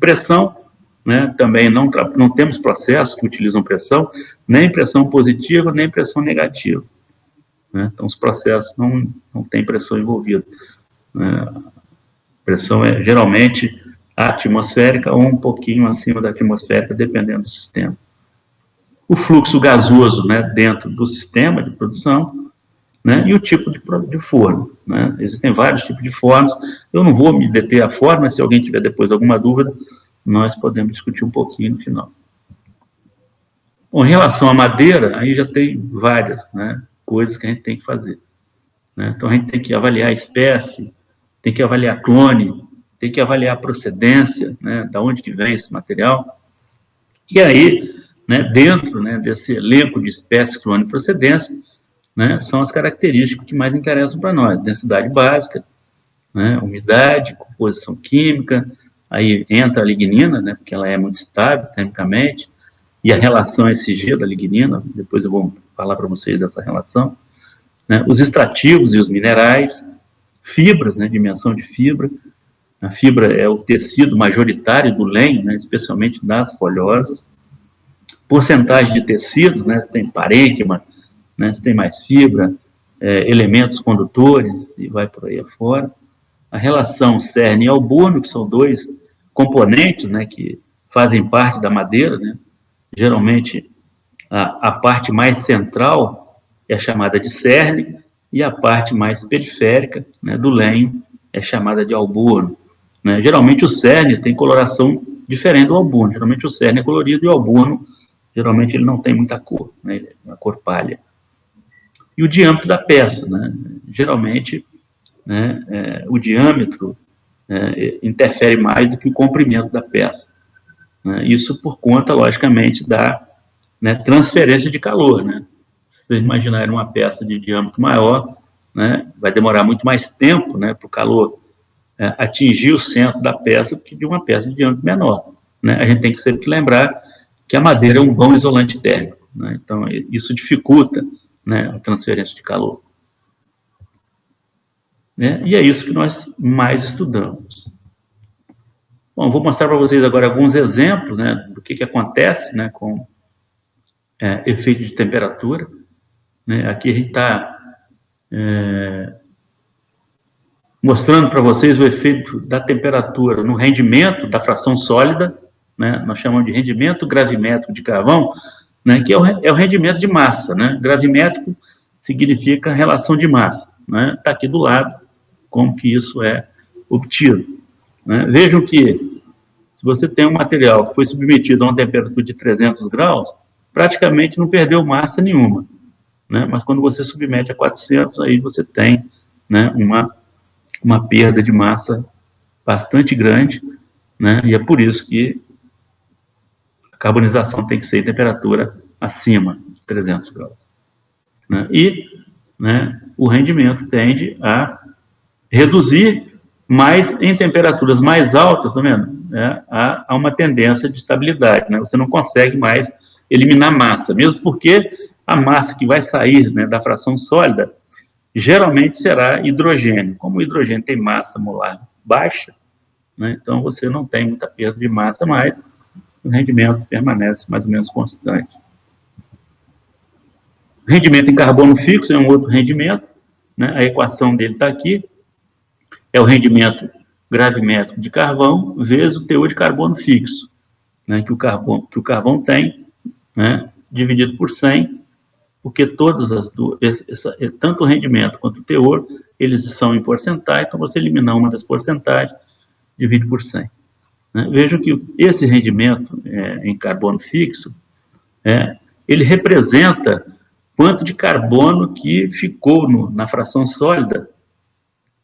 Pressão, né, também não temos processos que utilizam pressão, nem pressão positiva, nem pressão negativa. Né? Então, os processos não têm pressão envolvida. Pressão é geralmente atmosférica ou um pouquinho acima da atmosférica, dependendo do sistema. O fluxo gasoso, né, dentro do sistema de produção, né, e o tipo de forno. Né? Existem vários tipos de fornos. Eu não vou me deter à forma, se alguém tiver depois alguma dúvida, nós podemos discutir um pouquinho no final. Bom, em relação à madeira, aí já tem várias, né, coisas que a gente tem que fazer. Né? Então, a gente tem que avaliar a espécie, tem que avaliar clone, tem que avaliar a procedência, né, da onde que vem esse material. E aí, né, dentro, né, desse elenco de espécies, clone e procedência, né, são as características que mais interessam para nós. Densidade básica, né, umidade, composição química, aí entra a lignina, né, porque ela é muito estável termicamente, e a relação SG da lignina, depois eu vou falar para vocês dessa relação, né, os extrativos e os minerais, fibras, né, dimensão de fibra. A fibra é o tecido majoritário do lenho, né, especialmente das folhosas. Porcentagem de tecidos, né, se tem parênquima, né, se tem mais fibra, elementos condutores, e vai por aí afora. A relação cerne e albuno, que são dois componentes, né, que fazem parte da madeira. Né. Geralmente, a parte mais central é chamada de cerne, e a parte mais periférica, né, do lenho é chamada de albuno. Né. Geralmente o cerne tem coloração diferente do albuno. Geralmente o cerne é colorido e o albuno, geralmente ele não tem muita cor, né, é uma cor palha. E o diâmetro da peça, né, geralmente, né, o diâmetro interfere mais do que o comprimento da peça. Né. Isso por conta, logicamente, da, né, transferência de calor. Né. Se vocês imaginarem uma peça de diâmetro maior, né, vai demorar muito mais tempo, né, para o calor atingir o centro da peça do que de uma peça de diâmetro menor. Né. A gente tem que sempre lembrar que a madeira é um bom isolante térmico. Né. Então, isso dificulta, né, a transferência de calor. Né. E é isso que nós mais estudamos. Bom, vou mostrar para vocês agora alguns exemplos, né, do que acontece, né, com efeito de temperatura. Né. Aqui a gente está mostrando para vocês o efeito da temperatura no rendimento da fração sólida, né, nós chamamos de rendimento gravimétrico de carvão, né, que é o rendimento de massa. Né. Gravimétrico significa relação de massa. Né. Está aqui do lado como que isso é obtido. Né. Vejam que, se você tem um material que foi submetido a uma temperatura de 300 graus, praticamente não perdeu massa nenhuma. Né? Mas quando você submete a 400, aí você tem, né, uma perda de massa bastante grande, né? E é por isso que a carbonização tem que ser em temperatura acima de 300 graus. Né? E, né, o rendimento tende a reduzir, mas em temperaturas mais altas, tá vendo? Há uma tendência de estabilidade. Né? Você não consegue mais eliminar massa, mesmo porque a massa que vai sair, né, da fração sólida geralmente será hidrogênio. Como o hidrogênio tem massa molar baixa, né, então você não tem muita perda de massa mais, o rendimento permanece mais ou menos constante. O rendimento em carbono fixo é um outro rendimento, né, a equação dele está aqui, é o rendimento gravimétrico de carvão vezes o teor de carbono fixo, né, que o carvão tem, né, dividido por 100, porque todas as duas, tanto o rendimento quanto o teor, eles são em porcentagem, então você eliminar uma das porcentagens, divide por 100. Né? Vejam que esse rendimento em carbono fixo, ele representa quanto de carbono que ficou na fração sólida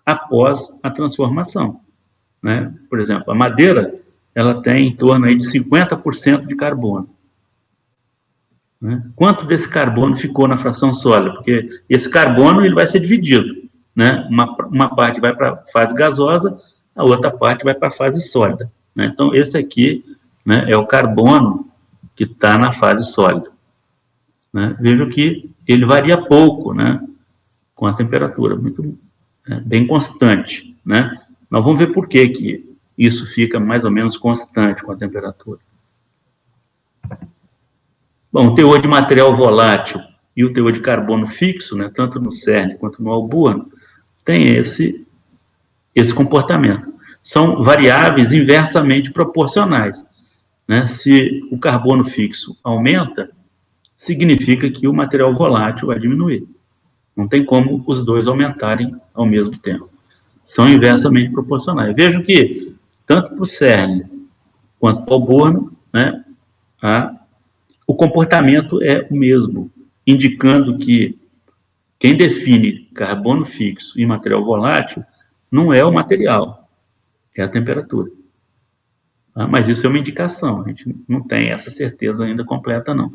após a transformação, né? Por exemplo, a madeira, ela tem em torno aí de 50% de carbono, né? Quanto desse carbono ficou na fração sólida? Porque esse carbono ele vai ser dividido, né? Uma parte vai para a fase gasosa, a outra parte vai para a fase sólida, né? Então, esse aqui, né, é o carbono que está na fase sólida, né? Vejo que ele varia pouco, né, com a temperatura, bem constante, né? Nós vamos ver por que isso fica mais ou menos constante com a temperatura. Bom, o teor de material volátil e o teor de carbono fixo, né, tanto no cerne quanto no alburno, tem esse comportamento. São variáveis inversamente proporcionais, né? Se o carbono fixo aumenta, significa que o material volátil vai diminuir. Não tem como os dois aumentarem ao mesmo tempo. São inversamente proporcionais. Vejam que, tanto para o cerne quanto para o alburno, né, o comportamento é o mesmo, indicando que quem define carbono fixo e material volátil não é o material, é a temperatura. Tá? Mas isso é uma indicação, a gente não tem essa certeza ainda completa, não.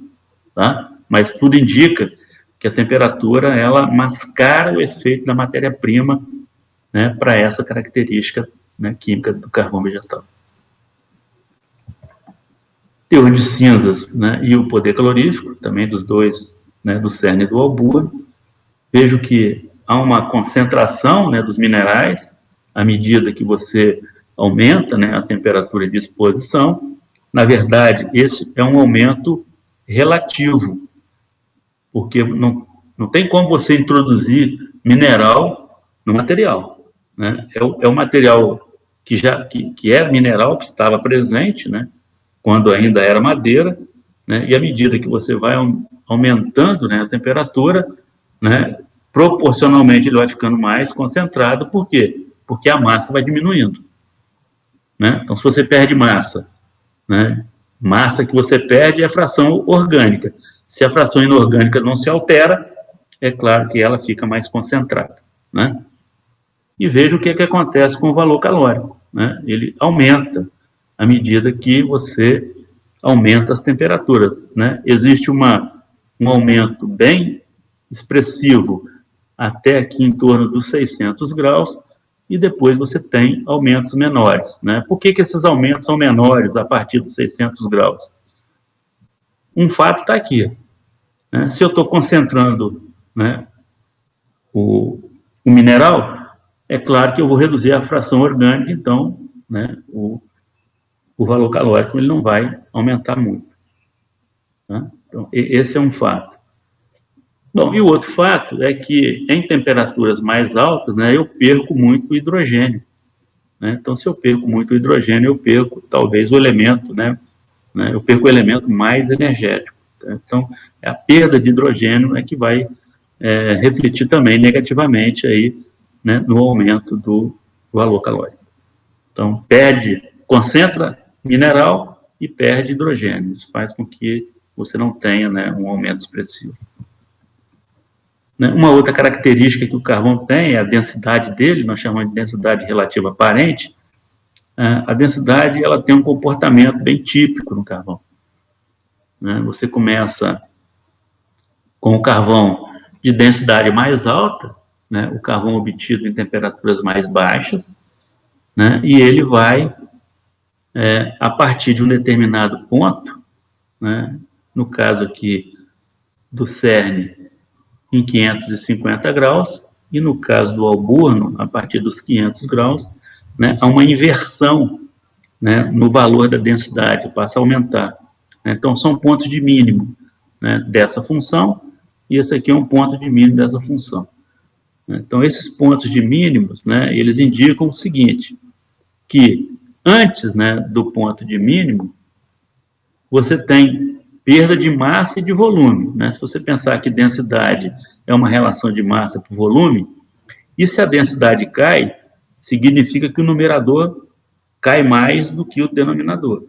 Tá? Mas tudo indica que a temperatura, ela mascara o efeito da matéria-prima, né, para essa característica, né, química do carvão vegetal. Teor de cinzas, né, e o poder calorífico, também dos dois, né, do cerne e do alburno. Vejo que há uma concentração, né, dos minerais à medida que você aumenta, né, a temperatura de exposição. Na verdade, esse é um aumento relativo, porque não tem como você introduzir mineral no material, né? É o material que é mineral, que estava presente, né, quando ainda era madeira, né, e à medida que você vai aumentando, né, a temperatura, né, proporcionalmente ele vai ficando mais concentrado. Por quê? Porque a massa vai diminuindo, né? Então, se você perde massa, né, massa que você perde é a fração orgânica. Se a fração inorgânica não se altera, é claro que ela fica mais concentrada, né? E veja o que acontece com o valor calórico, né? Ele aumenta à medida que você aumenta as temperaturas, né? Existe um aumento bem expressivo até aqui em torno dos 600 graus, e depois você tem aumentos menores, né? Por que esses aumentos são menores a partir dos 600 graus? Um fato está aqui, né? Se eu estou concentrando, né, o mineral, é claro que eu vou reduzir a fração orgânica, então, né, o valor calórico ele não vai aumentar muito, tá? Então, esse é um fato. Bom, e o outro fato é que em temperaturas mais altas, né, eu perco muito hidrogênio, né? Então, se eu perco muito hidrogênio, eu perco talvez o elemento, né, eu perco o elemento mais energético, tá? Então, a perda de hidrogênio é que vai refletir também negativamente aí, né, no aumento do valor calórico. Então, concentra mineral e perde hidrogênio. Isso faz com que você não tenha, né, um aumento expressivo. Uma outra característica que o carvão tem é a densidade dele, nós chamamos de densidade relativa aparente. A densidade ela tem um comportamento bem típico no carvão, né? Você começa com o carvão de densidade mais alta, né, o carvão obtido em temperaturas mais baixas, né, e ele vai, a partir de um determinado ponto, né, no caso aqui do cerne, em 550 graus, e no caso do alburno, a partir dos 500 graus, né, há uma inversão, né, no valor da densidade, passa a aumentar. Então, são pontos de mínimo, né, dessa função, e esse aqui é um ponto de mínimo dessa função. Então, esses pontos de mínimos, né, eles indicam o seguinte, que antes, né, do ponto de mínimo, você tem perda de massa e de volume, né? Se você pensar que densidade é uma relação de massa por volume, e se a densidade cai, significa que o numerador cai mais do que o denominador,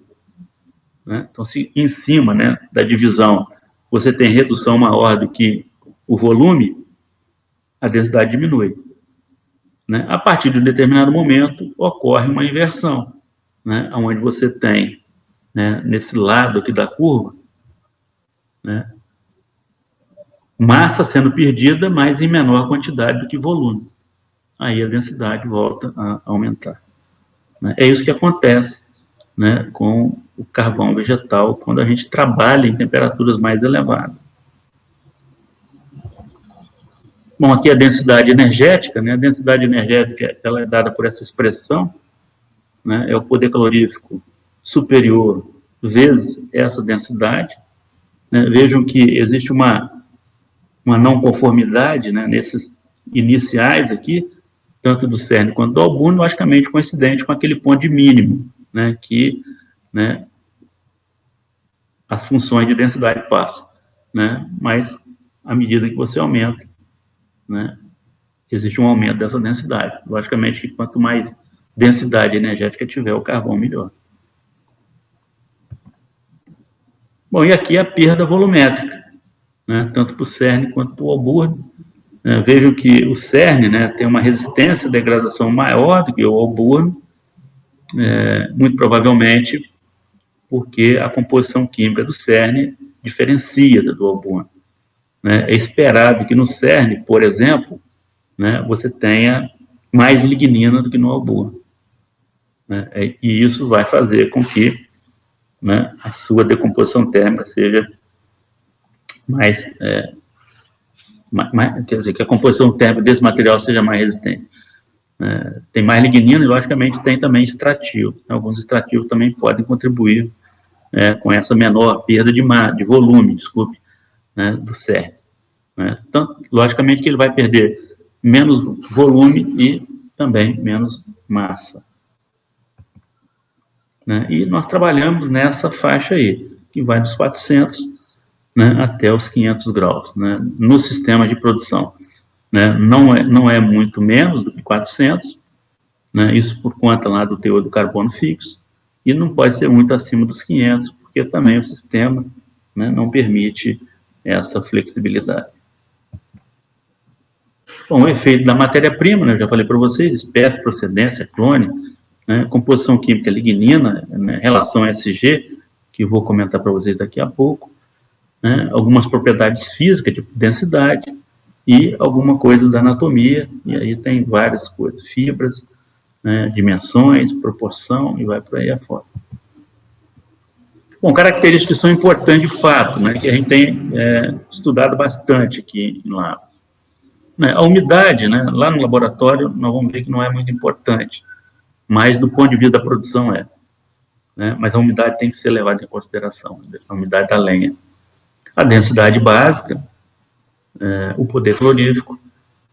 né? Então, se em cima, né, da divisão você tem redução maior do que o volume, a densidade diminui. Né? A partir de um determinado momento, ocorre uma inversão, né? Onde você tem, né, nesse lado aqui da curva, né, massa sendo perdida, mas em menor quantidade do que volume. Aí a densidade volta a aumentar. Né? É isso que acontece, né, com o carvão vegetal quando a gente trabalha em temperaturas mais elevadas. Bom, aqui a densidade energética, né? A densidade energética ela é dada por essa expressão, né? É o poder calorífico superior vezes essa densidade. Né? Vejam que existe uma não conformidade, né, nesses iniciais aqui, tanto do cerne quanto do albuno, logicamente coincidente com aquele ponto de mínimo, né, que, né, as funções de densidade passam. Né? Mas, à medida que você aumenta, né, existe um aumento dessa densidade. Logicamente, quanto mais densidade energética tiver o carvão, melhor. Bom, e aqui a perda volumétrica, né, tanto para o cerne quanto para o alburno. Vejam que o cerne, né, tem uma resistência à degradação maior do que o alburno, muito provavelmente porque a composição química do cerne diferencia da do alburno. Né? É esperado que no cerne, por exemplo, né, você tenha mais lignina do que no alburno. Né? E isso vai fazer com que, né, a sua decomposição térmica seja mais, quer dizer, que a composição térmica desse material seja mais resistente. Tem mais lignina e, logicamente, tem também extrativo. Alguns extrativos também podem contribuir com essa menor perda de volume, desculpe, né, do cerne. Então, logicamente que ele vai perder menos volume e também menos massa. E nós trabalhamos nessa faixa aí, que vai dos 400, né, até os 500 graus, né, no sistema de produção. Né, não é muito menos do que 400, né, isso por conta lá do teor do carbono fixo, e não pode ser muito acima dos 500, porque também o sistema, né, não permite essa flexibilidade. Bom, o efeito da matéria-prima, né, eu já falei para vocês, espécie, procedência, clone, né, composição química lignina, né, relação SG, que eu vou comentar para vocês daqui a pouco, né, algumas propriedades físicas, tipo densidade, e alguma coisa da anatomia, e aí tem várias coisas, fibras, né, dimensões, proporção, e vai por aí afora. Bom, características que são importantes de fato, né, que a gente tem estudado bastante aqui em Lavras. A umidade, né, lá no laboratório, nós vamos ver que não é muito importante, mas do ponto de vista da produção é. Né, mas a umidade tem que ser levada em consideração, a umidade da lenha. A densidade básica, o poder calorífico,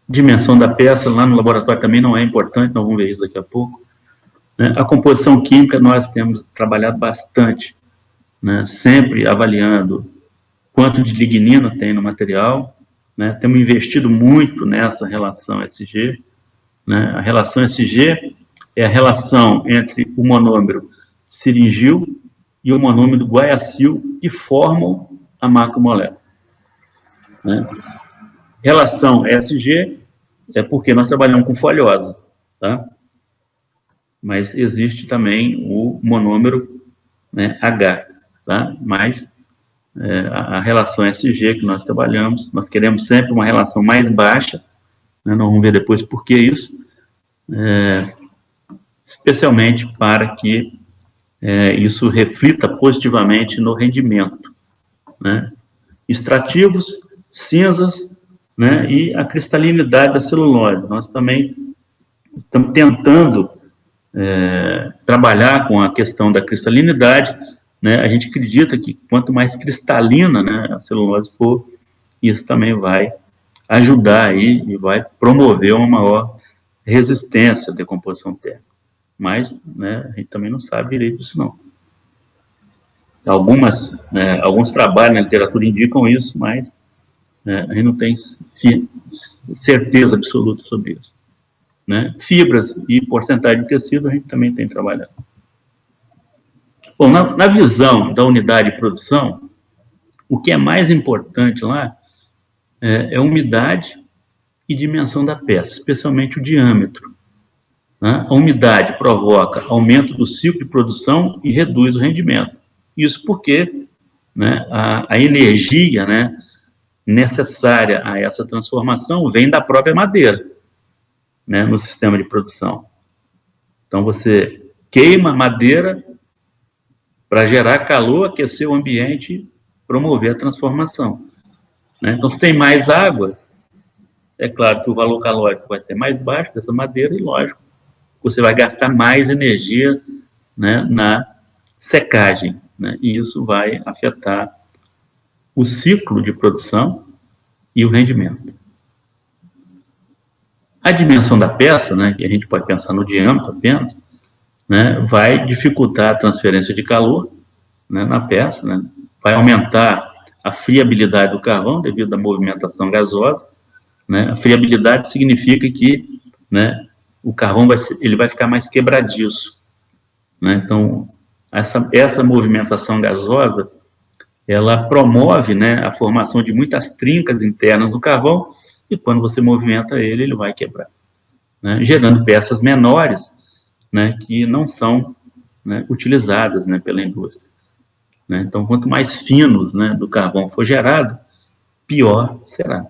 dimensão da peça, lá no laboratório também não é importante, nós vamos ver isso daqui a pouco. A composição química nós temos trabalhado bastante, né, sempre avaliando quanto de lignina tem no material, né, temos investido muito nessa relação SG. Né, a relação SG é a relação entre o monômero siringil e o monômero guaiacil que formam a macromolécula. Né. Relação SG é porque nós trabalhamos com folhosa, tá? Mas existe também o monômero, né, H, tá? Mas a relação SG que nós trabalhamos, nós queremos sempre uma relação mais baixa, né? Nós vamos ver depois por que isso, especialmente para que isso reflita positivamente no rendimento. Né? Extrativos, cinzas, né, e a cristalinidade da celulose. Nós também estamos tentando trabalhar com a questão da cristalinidade. Né? A gente acredita que quanto mais cristalina, né, a celulose for, isso também vai ajudar aí e vai promover uma maior resistência à decomposição térmica. Mas, né, a gente também não sabe direito disso não. Alguns trabalhos na literatura indicam isso, mas a gente não tem certeza absoluta sobre isso. Né? Fibras e porcentagem de tecido a gente também tem trabalhado. Bom, na visão da unidade de produção, o que é mais importante lá é umidade e dimensão da peça, especialmente o diâmetro. Né? A umidade provoca aumento do ciclo de produção e reduz o rendimento. Isso porque, né, a energia, né, necessária a essa transformação vem da própria madeira, né, no sistema de produção. Então, você queima madeira para gerar calor, aquecer o ambiente e promover a transformação. Né? Então, se tem mais água, é claro que o valor calórico vai ser mais baixo dessa madeira e, lógico, você vai gastar mais energia, né, na secagem. Né? E isso vai afetar o ciclo de produção e o rendimento. A dimensão da peça, né, que a gente pode pensar no diâmetro apenas, né, vai dificultar a transferência de calor, né, na peça, né, vai aumentar a friabilidade do carvão devido à movimentação gasosa. Né? A friabilidade significa que, né, o carvão ele vai ficar mais quebradiço. Né? Então, essa movimentação gasosa, ela promove, né, a formação de muitas trincas internas do carvão, e quando você movimenta ele, ele vai quebrar, né, gerando peças menores, né, que não são, né, utilizadas, né, pela indústria. Né? Então, quanto mais finos, né, do carvão for gerado, pior será.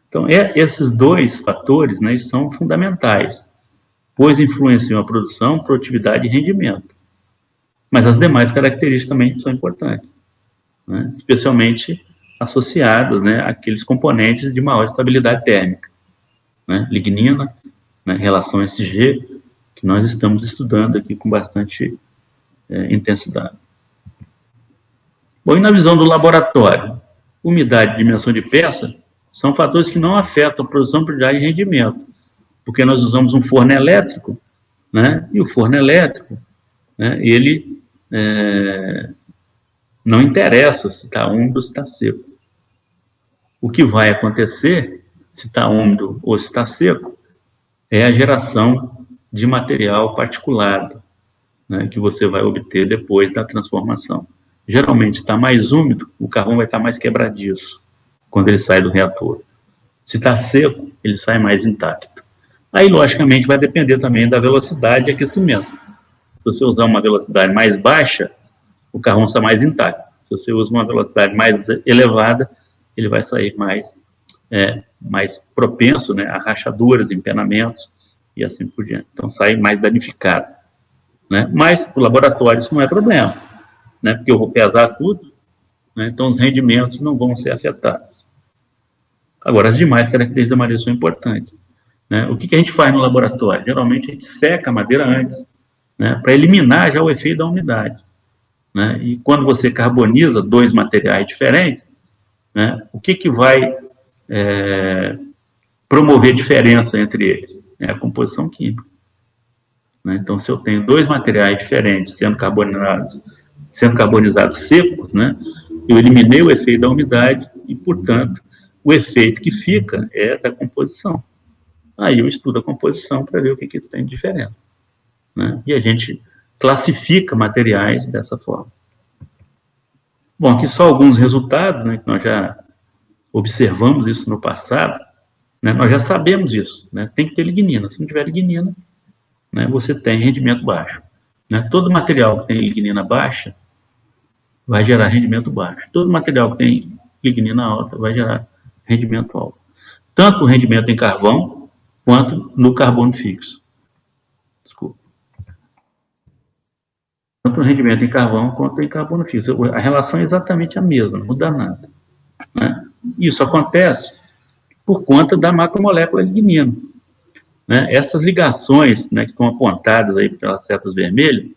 Então, esses dois fatores, né, são fundamentais, pois influenciam a produção, produtividade e rendimento. Mas as demais características também são importantes, né, especialmente associadas, né, àqueles componentes de maior estabilidade térmica, né, lignina, né, relação SG, que nós estamos estudando aqui com bastante intensidade. Bom, e na visão do laboratório, umidade e dimensão de peça são fatores que não afetam a produção, produtividade e rendimento, porque nós usamos um forno elétrico, né, e o forno elétrico, né, ele não interessa se está úmido ou se está seco. O que vai acontecer, se está úmido ou se está seco, é a geração de material particulado, né, que você vai obter depois da transformação. Geralmente está mais úmido, o carvão vai estar mais quebradiço quando ele sai do reator. Se está seco, ele sai mais intacto. Aí, logicamente, vai depender também da velocidade de aquecimento. Se você usar uma velocidade mais baixa, o carvão está mais intacto. Se você usa uma velocidade mais elevada, ele vai sair mais propenso, né, a rachaduras, empenamentos e assim por diante. Então, sai mais danificado. Né? Mas, para o laboratório, isso não é problema, né, porque eu vou pesar tudo, né, então os rendimentos não vão ser afetados. Agora, as demais características da madeira são importantes. Né? O que a gente faz no laboratório? Geralmente, a gente seca a madeira antes, né, para eliminar já o efeito da umidade. Né? E quando você carboniza dois materiais diferentes, né, o que vai promover diferença entre eles? É a composição química. Né? Então, se eu tenho dois materiais diferentes sendo carbonizados secos, né, eu eliminei o efeito da umidade e, portanto, o efeito que fica é da composição. Aí eu estudo a composição para ver o que tem de diferença. Né? E a gente classifica materiais dessa forma. Bom, aqui só alguns resultados, né, que nós já observamos isso no passado, né, nós já sabemos isso, né, tem que ter lignina. Se não tiver lignina, né, você tem rendimento baixo. Né? Todo material que tem lignina baixa vai gerar rendimento baixo. Todo material que tem lignina alta vai gerar rendimento alto. Tanto o rendimento em carvão, quanto no carbono fixo. Desculpa. Tanto o rendimento em carvão, quanto em carbono fixo. A relação é exatamente a mesma, não muda nada. Né? Isso acontece por conta da macromolécula lignina. Né? Essas ligações, né, que estão apontadas aí pelas setas vermelhas,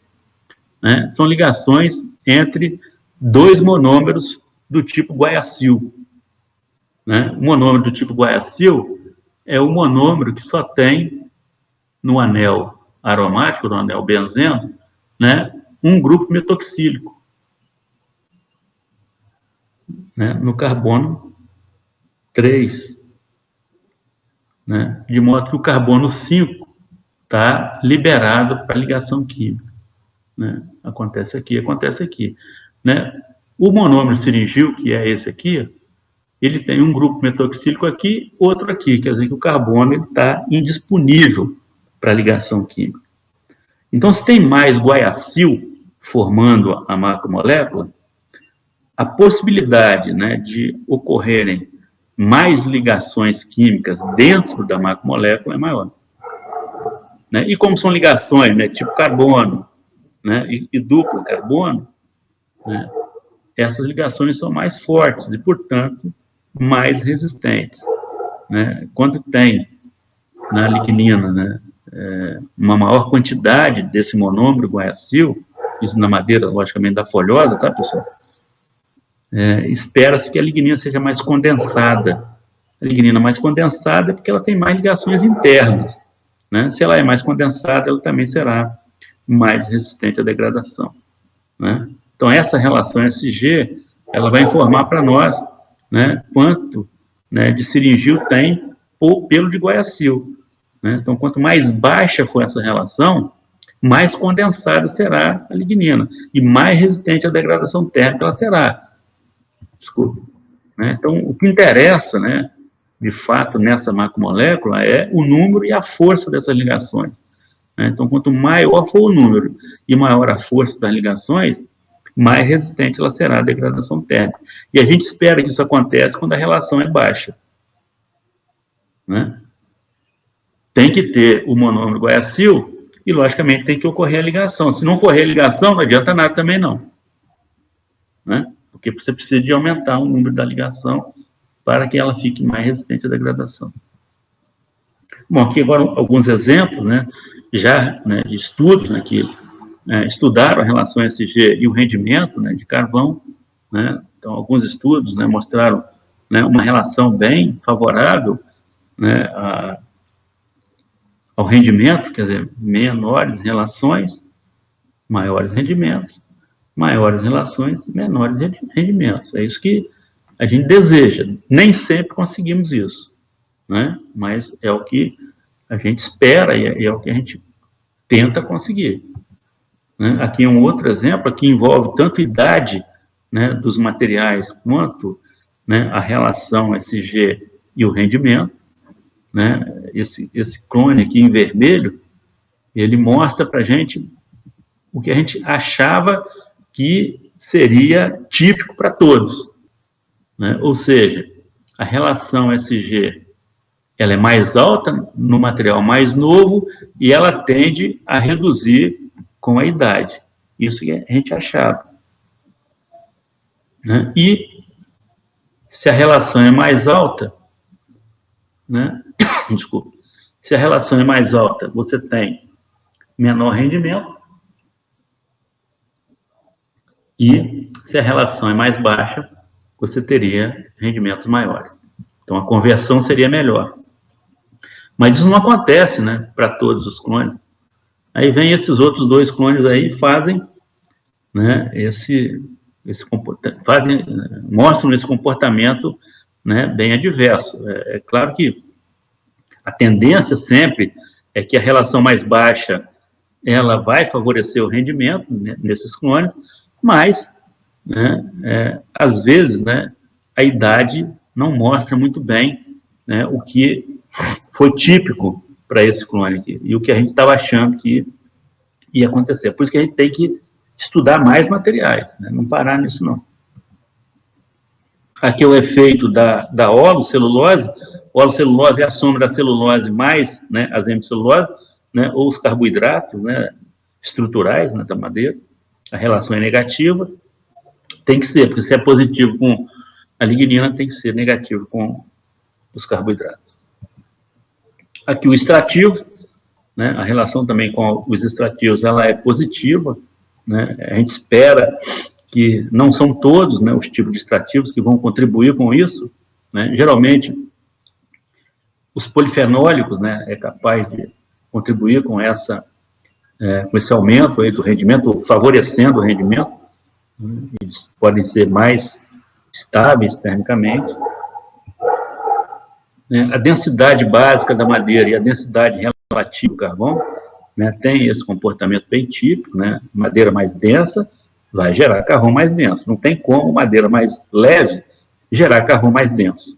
né, são ligações entre dois monômeros do tipo guaiacil. Né? O monômero do tipo guaiacil é o monômero que só tem no anel aromático, no anel benzeno, né, um grupo metoxílico. Né, no carbono 3. Né, de modo que o carbono 5 está liberado para ligação química. Né, acontece aqui. Né? O monômero siringil, que é esse aqui, ele tem um grupo metoxílico aqui, outro aqui, quer dizer que o carbono está indisponível para ligação química. Então, se tem mais guaiacil formando a macromolécula, a possibilidade, né, de ocorrerem mais ligações químicas dentro da macromolécula é maior. Né? E como são ligações, né, tipo carbono, né, e duplo carbono, né, essas ligações são mais fortes e, portanto, mais resistentes. Né? Quando tem na lignina, né, uma maior quantidade desse monômero guaiacil, isso na madeira, logicamente, da folhosa, tá, pessoal? Espera-se que a lignina seja mais condensada. A lignina mais condensada é porque ela tem mais ligações internas. Né? Se ela é mais condensada, ela também será mais resistente à degradação. Né? Então, essa relação SG, ela vai informar para nós, né, quanto, né, de seringuil tem ou pelo de guaiacil. Né? Então, quanto mais baixa for essa relação, mais condensada será a lignina e mais resistente à degradação térmica ela será. Desculpa. Né? Então, o que interessa, né, de fato, nessa macromolécula é o número e a força dessas ligações. Né? Então, quanto maior for o número e maior a força das ligações, mais resistente ela será à degradação térmica. E a gente espera que isso aconteça quando a relação é baixa. Né? Tem que ter o monômero guaiacil e, logicamente, tem que ocorrer a ligação. Se não ocorrer a ligação, não adianta nada também não. Né? Porque você precisa de aumentar o número da ligação para que ela fique mais resistente à degradação. Bom, aqui agora alguns exemplos, né, já, né, de estudos, né, que estudaram a relação SG e o rendimento, né, de carvão. Né? Então, alguns estudos, né, mostraram, né, uma relação bem favorável, né, ao rendimento, quer dizer, menores relações, maiores rendimentos, maiores relações, menores rendimentos. É isso que a gente deseja. Nem sempre conseguimos isso, né? Mas é o que a gente espera e é o que a gente tenta conseguir. Né? Aqui um outro exemplo, que envolve tanto a idade, né, dos materiais quanto, né, a relação SG e o rendimento. Né? Esse clone aqui em vermelho, ele mostra para a gente o que a gente achava que seria típico para todos. Né? Ou seja, a relação SG ela é mais alta no material mais novo e ela tende a reduzir com a idade. Isso que a gente achava. Né? E se a relação é mais alta, né? Desculpa, se a relação é mais alta, você tem menor rendimento, e se a relação é mais baixa, você teria rendimentos maiores. Então, a conversão seria melhor. Mas isso não acontece, né, para todos os clones. Aí vem esses outros dois clones aí e fazem, né, mostram esse comportamento, né, bem adverso. É claro que a tendência sempre é que a relação mais baixa ela vai favorecer o rendimento, né, nesses clones, mas, né, às vezes, né, a idade não mostra muito bem, né, o que foi típico para esse clone aqui, e o que a gente estava achando que ia acontecer. Por isso que a gente tem que estudar mais materiais, né, não parar nisso não. Aqui é o efeito da holocelulose. A holocelulose é a soma da celulose mais, né, as hemicelulose, né, ou os carboidratos, né, estruturais, né, da madeira. A relação é negativa, tem que ser, porque se é positivo com a lignina, tem que ser negativo com os carboidratos. Aqui o extrativo, né, a relação também com os extrativos, ela é positiva, né, a gente espera que não são todos, né, os tipos de extrativos que vão contribuir com isso, né, geralmente os polifenólicos, né, é capaz de contribuir com esse aumento aí do rendimento, favorecendo o rendimento. Eles podem ser mais estáveis termicamente. A densidade básica da madeira e a densidade relativa do carvão, né, tem esse comportamento bem típico, né? Madeira mais densa vai gerar carvão mais denso. Não tem como madeira mais leve gerar carvão mais denso,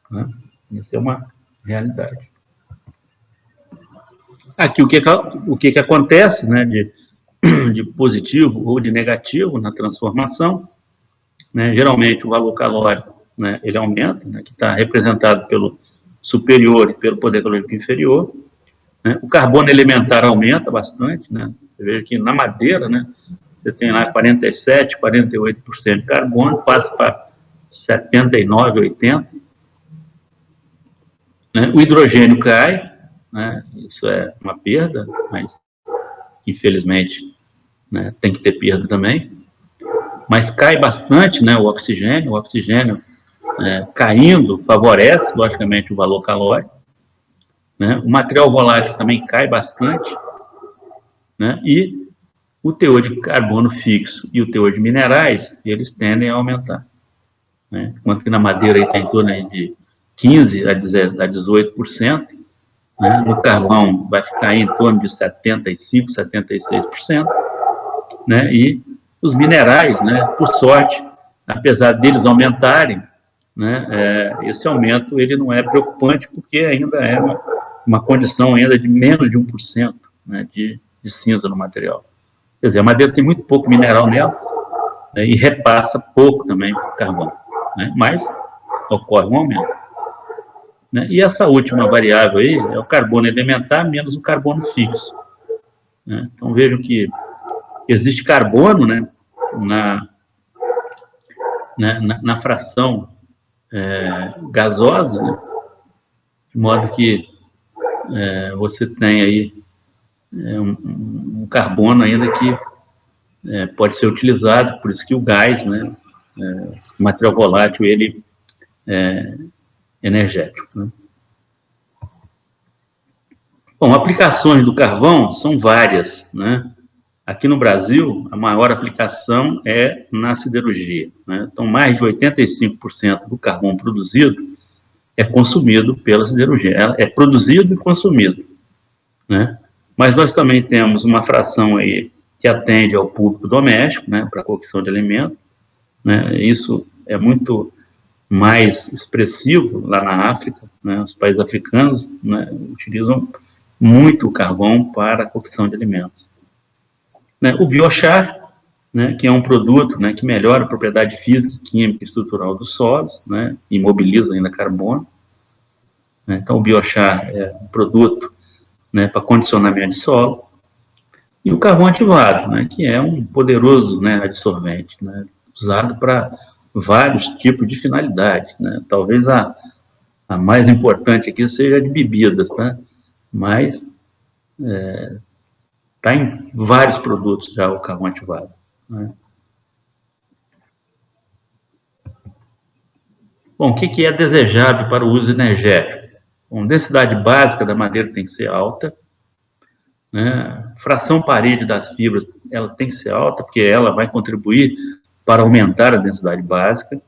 né? Isso é uma realidade. Aqui, o que acontece, né, de positivo ou de negativo na transformação, né? Geralmente o valor calórico, né, ele aumenta, né, que está representado pelo superior e pelo poder calórico inferior, né? O carbono elementar aumenta bastante, né? Você vê que na madeira, né, você tem lá 47%, 48% de carbono, passa para 79%, 80%. Né? O hidrogênio cai, né? Isso é uma perda, mas infelizmente, né, tem que ter perda também. Mas cai bastante, né, o oxigênio caindo favorece, logicamente, o valor calórico. Né? O material volátil também cai bastante, né? E o teor de carbono fixo e o teor de minerais, eles tendem a aumentar. Né? Enquanto que na madeira está em torno de 15% a 18%, né? No carvão vai ficar em torno de 75%, 76%, né? E os minerais, né, por sorte, apesar deles aumentarem, né, esse aumento ele não é preocupante, porque ainda é uma condição ainda de menos de 1%, né, de cinza no material. Quer dizer, a madeira tem muito pouco mineral nela, né, e repassa pouco também para o carvão, né, mas ocorre um aumento. Né, e essa última variável aí é o carbono elementar menos o carbono fixo. Né. Então vejam que existe carbono, né, na fração gasosa, né, de modo que você tem aí um carbono ainda que pode ser utilizado, por isso que o gás, né, o material volátil, ele é energético. Né? Bom, aplicações do carvão são várias, né? Aqui no Brasil, a maior aplicação é na siderurgia, né? Então, mais de 85% do carvão produzido é consumido pela siderurgia. É produzido e consumido, né? Mas nós também temos uma fração aí que atende ao público doméstico, né, para a cocção de alimentos. Né? Isso é muito mais expressivo lá na África, né? Os países africanos, né, utilizam muito o carvão para a cocção de alimentos. Né? O biochar, né, que é um produto, né, que melhora a propriedade física, química e estrutural dos solos, né, e mobiliza ainda carbono. Né? Então, o biochar é um produto, né, para condicionamento de solo. E o carvão ativado, né, que é um poderoso, né, adsorvente, né, usado para vários tipos de finalidades. Né? Talvez a mais importante aqui seja a de bebidas, né? Mas está em vários produtos já o carvão ativado. Né? Bom, o que é desejável para o uso energético? Bom, densidade básica da madeira tem que ser alta, né? Fração parede das fibras ela tem que ser alta, porque ela vai contribuir para aumentar a densidade básica. O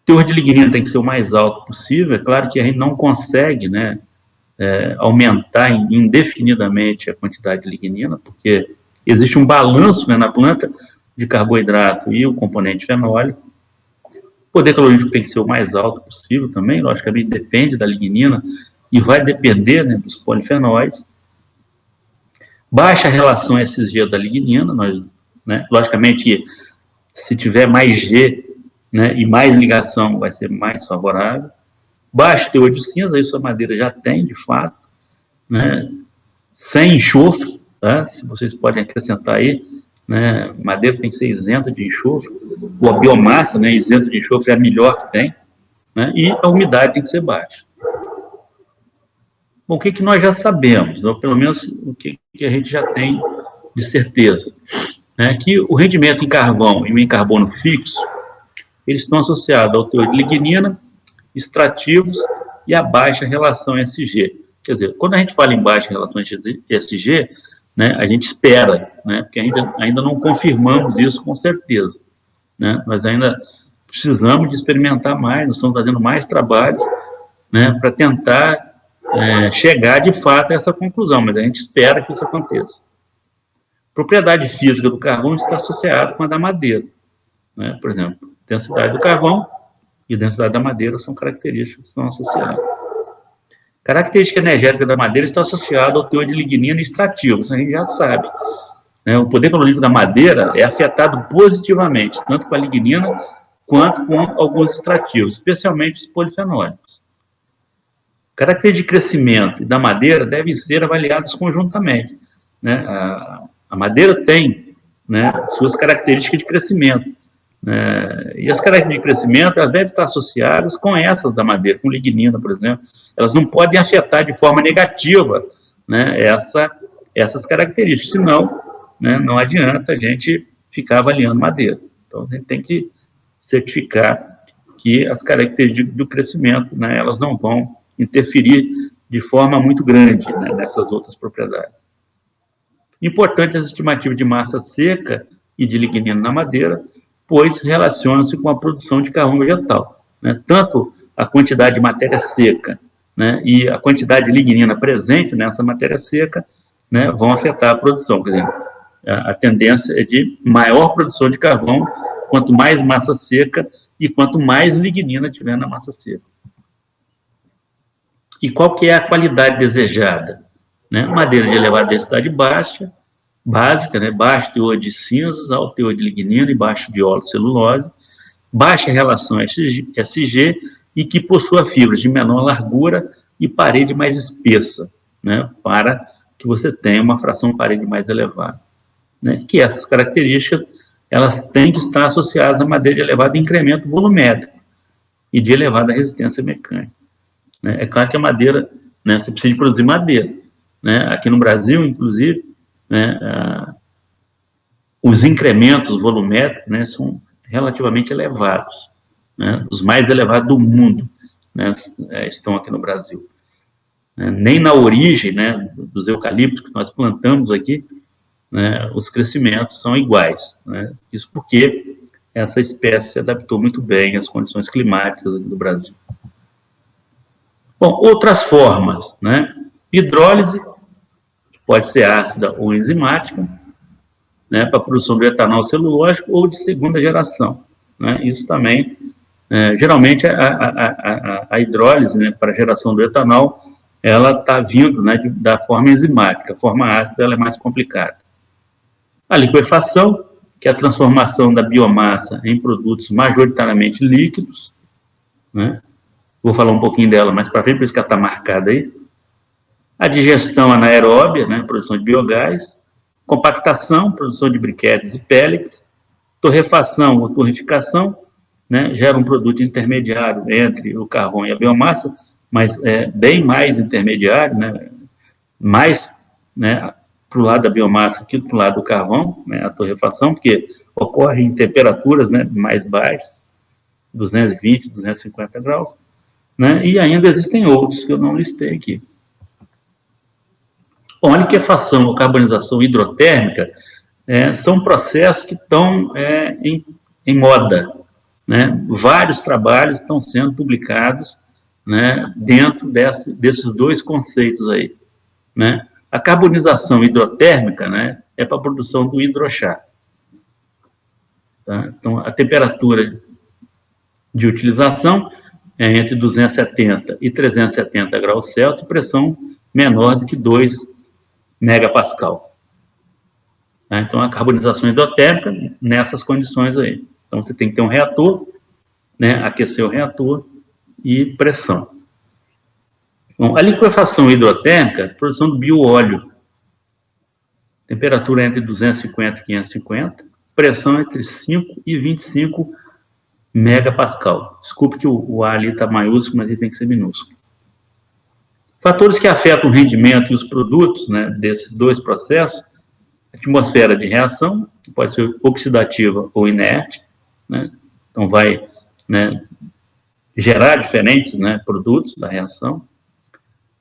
teor de lignina tem que ser o mais alto possível. É claro que a gente não consegue, né, aumentar indefinidamente a quantidade de lignina, porque existe um balanço, né, na planta de carboidrato e o componente fenólico. O poder calorífico tem que ser o mais alto possível também, logicamente depende da lignina e vai depender, né, dos polifenóis. Baixa relação SG da lignina, né, logicamente, se tiver mais G, né, e mais ligação, vai ser mais favorável. Baixo teor de cinza, isso a madeira já tem, de fato, né, sem enxofre, tá? Se vocês podem acrescentar aí, né, madeira tem que ser isenta de enxofre, ou a biomassa, né, isenta de enxofre é a melhor que tem, né, e a umidade tem que ser baixa. Bom, o que nós já sabemos, ou pelo menos o que a gente já tem de certeza, né, que o rendimento em carvão e em carbono fixo, eles estão associados ao teor de lignina, extrativos e a baixa relação SG. Quer dizer, quando a gente fala em baixa relação SG, né, a gente espera, né, porque ainda não confirmamos isso com certeza. Né, nós ainda precisamos de experimentar mais, nós estamos fazendo mais trabalhos, né, para tentar chegar de fato a essa conclusão, mas a gente espera que isso aconteça. A propriedade física do carvão está associada com a da madeira. Né, por exemplo, densidade do carvão e densidade da madeira são características que estão associadas. Característica energética da madeira está associada ao teor de lignina extrativo, isso a gente já sabe. O poder calorifico da madeira é afetado positivamente, tanto com a lignina quanto com alguns extrativos, especialmente os polifenólicos. Características de crescimento da madeira devem ser avaliadas conjuntamente. A madeira tem, suas características de crescimento. E as características de crescimento elas devem estar associadas com essas da madeira, com lignina, por exemplo. Elas não podem afetar de forma negativa essas características, senão não adianta a gente ficar avaliando madeira. Então, a gente tem que certificar que as características do crescimento, elas não vão interferir de forma muito grande nessas outras propriedades. Importante as estimativas de massa seca e de lignina na madeira, pois relacionam-se com a produção de carvão vegetal. Tanto a quantidade de matéria seca e a quantidade de lignina presente nessa matéria seca vão afetar a produção. Quer dizer, a tendência é de maior produção de carvão quanto mais massa seca e quanto mais lignina tiver na massa seca. E qual que é a qualidade desejada? Madeira de elevada densidade básica, baixo teor de cinzas, alto teor de lignina e baixo de óleo celulose, baixa relação SG e que possua fibras de menor largura e parede mais espessa, para que você tenha uma fração de parede mais elevada. Que essas características elas têm que estar associadas a madeira de elevado incremento volumétrico e de elevada resistência mecânica. É claro que a madeira, você precisa de produzir madeira. Aqui no Brasil, inclusive, os incrementos volumétricos são relativamente elevados. Os mais elevados do mundo estão aqui no Brasil. Nem na origem dos eucaliptos que nós plantamos aqui, os crescimentos são iguais. Isso porque essa espécie se adaptou muito bem às condições climáticas do Brasil. Bom, outras formas, hidrólise, que pode ser ácida ou enzimática, para a produção do etanol celulósico ou de segunda geração. Isso também, geralmente, a hidrólise para a geração do etanol, ela está vindo da forma enzimática. A forma ácida ela é mais complicada. A liquefação, que é a transformação da biomassa em produtos majoritariamente líquidos, vou falar um pouquinho dela mais para frente, por isso que ela está marcada aí. A digestão anaeróbia, produção de biogás. Compactação, produção de briquetes e pellets. Torrefação ou torreficação, gera um produto intermediário entre o carvão e a biomassa, mas bem mais intermediário, mais para o lado da biomassa que para o lado do carvão, a torrefação, porque ocorre em temperaturas mais baixas, 220, 250 graus, e ainda existem outros que eu não listei aqui. Bom, a liquefação ou carbonização hidrotérmica são processos que estão em moda. Vários trabalhos estão sendo publicados dentro desses dois conceitos aí. A carbonização hidrotérmica é para a produção do hidrochá. Então, a temperatura de utilização é entre 270 e 370 graus Celsius, pressão menor do que 2 megapascal. Então, a carbonização hidrotérmica nessas condições aí. Então, você tem que ter um reator, aquecer o reator e pressão. Bom, a liquefação hidrotérmica, produção do bioóleo. Temperatura entre 250 e 550, pressão entre 5 e 25 megapascal. Desculpe que o A ali está maiúsculo, mas ele tem que ser minúsculo. Fatores que afetam o rendimento e os produtos desses dois processos: atmosfera de reação, que pode ser oxidativa ou inerte, então vai gerar diferentes produtos da reação.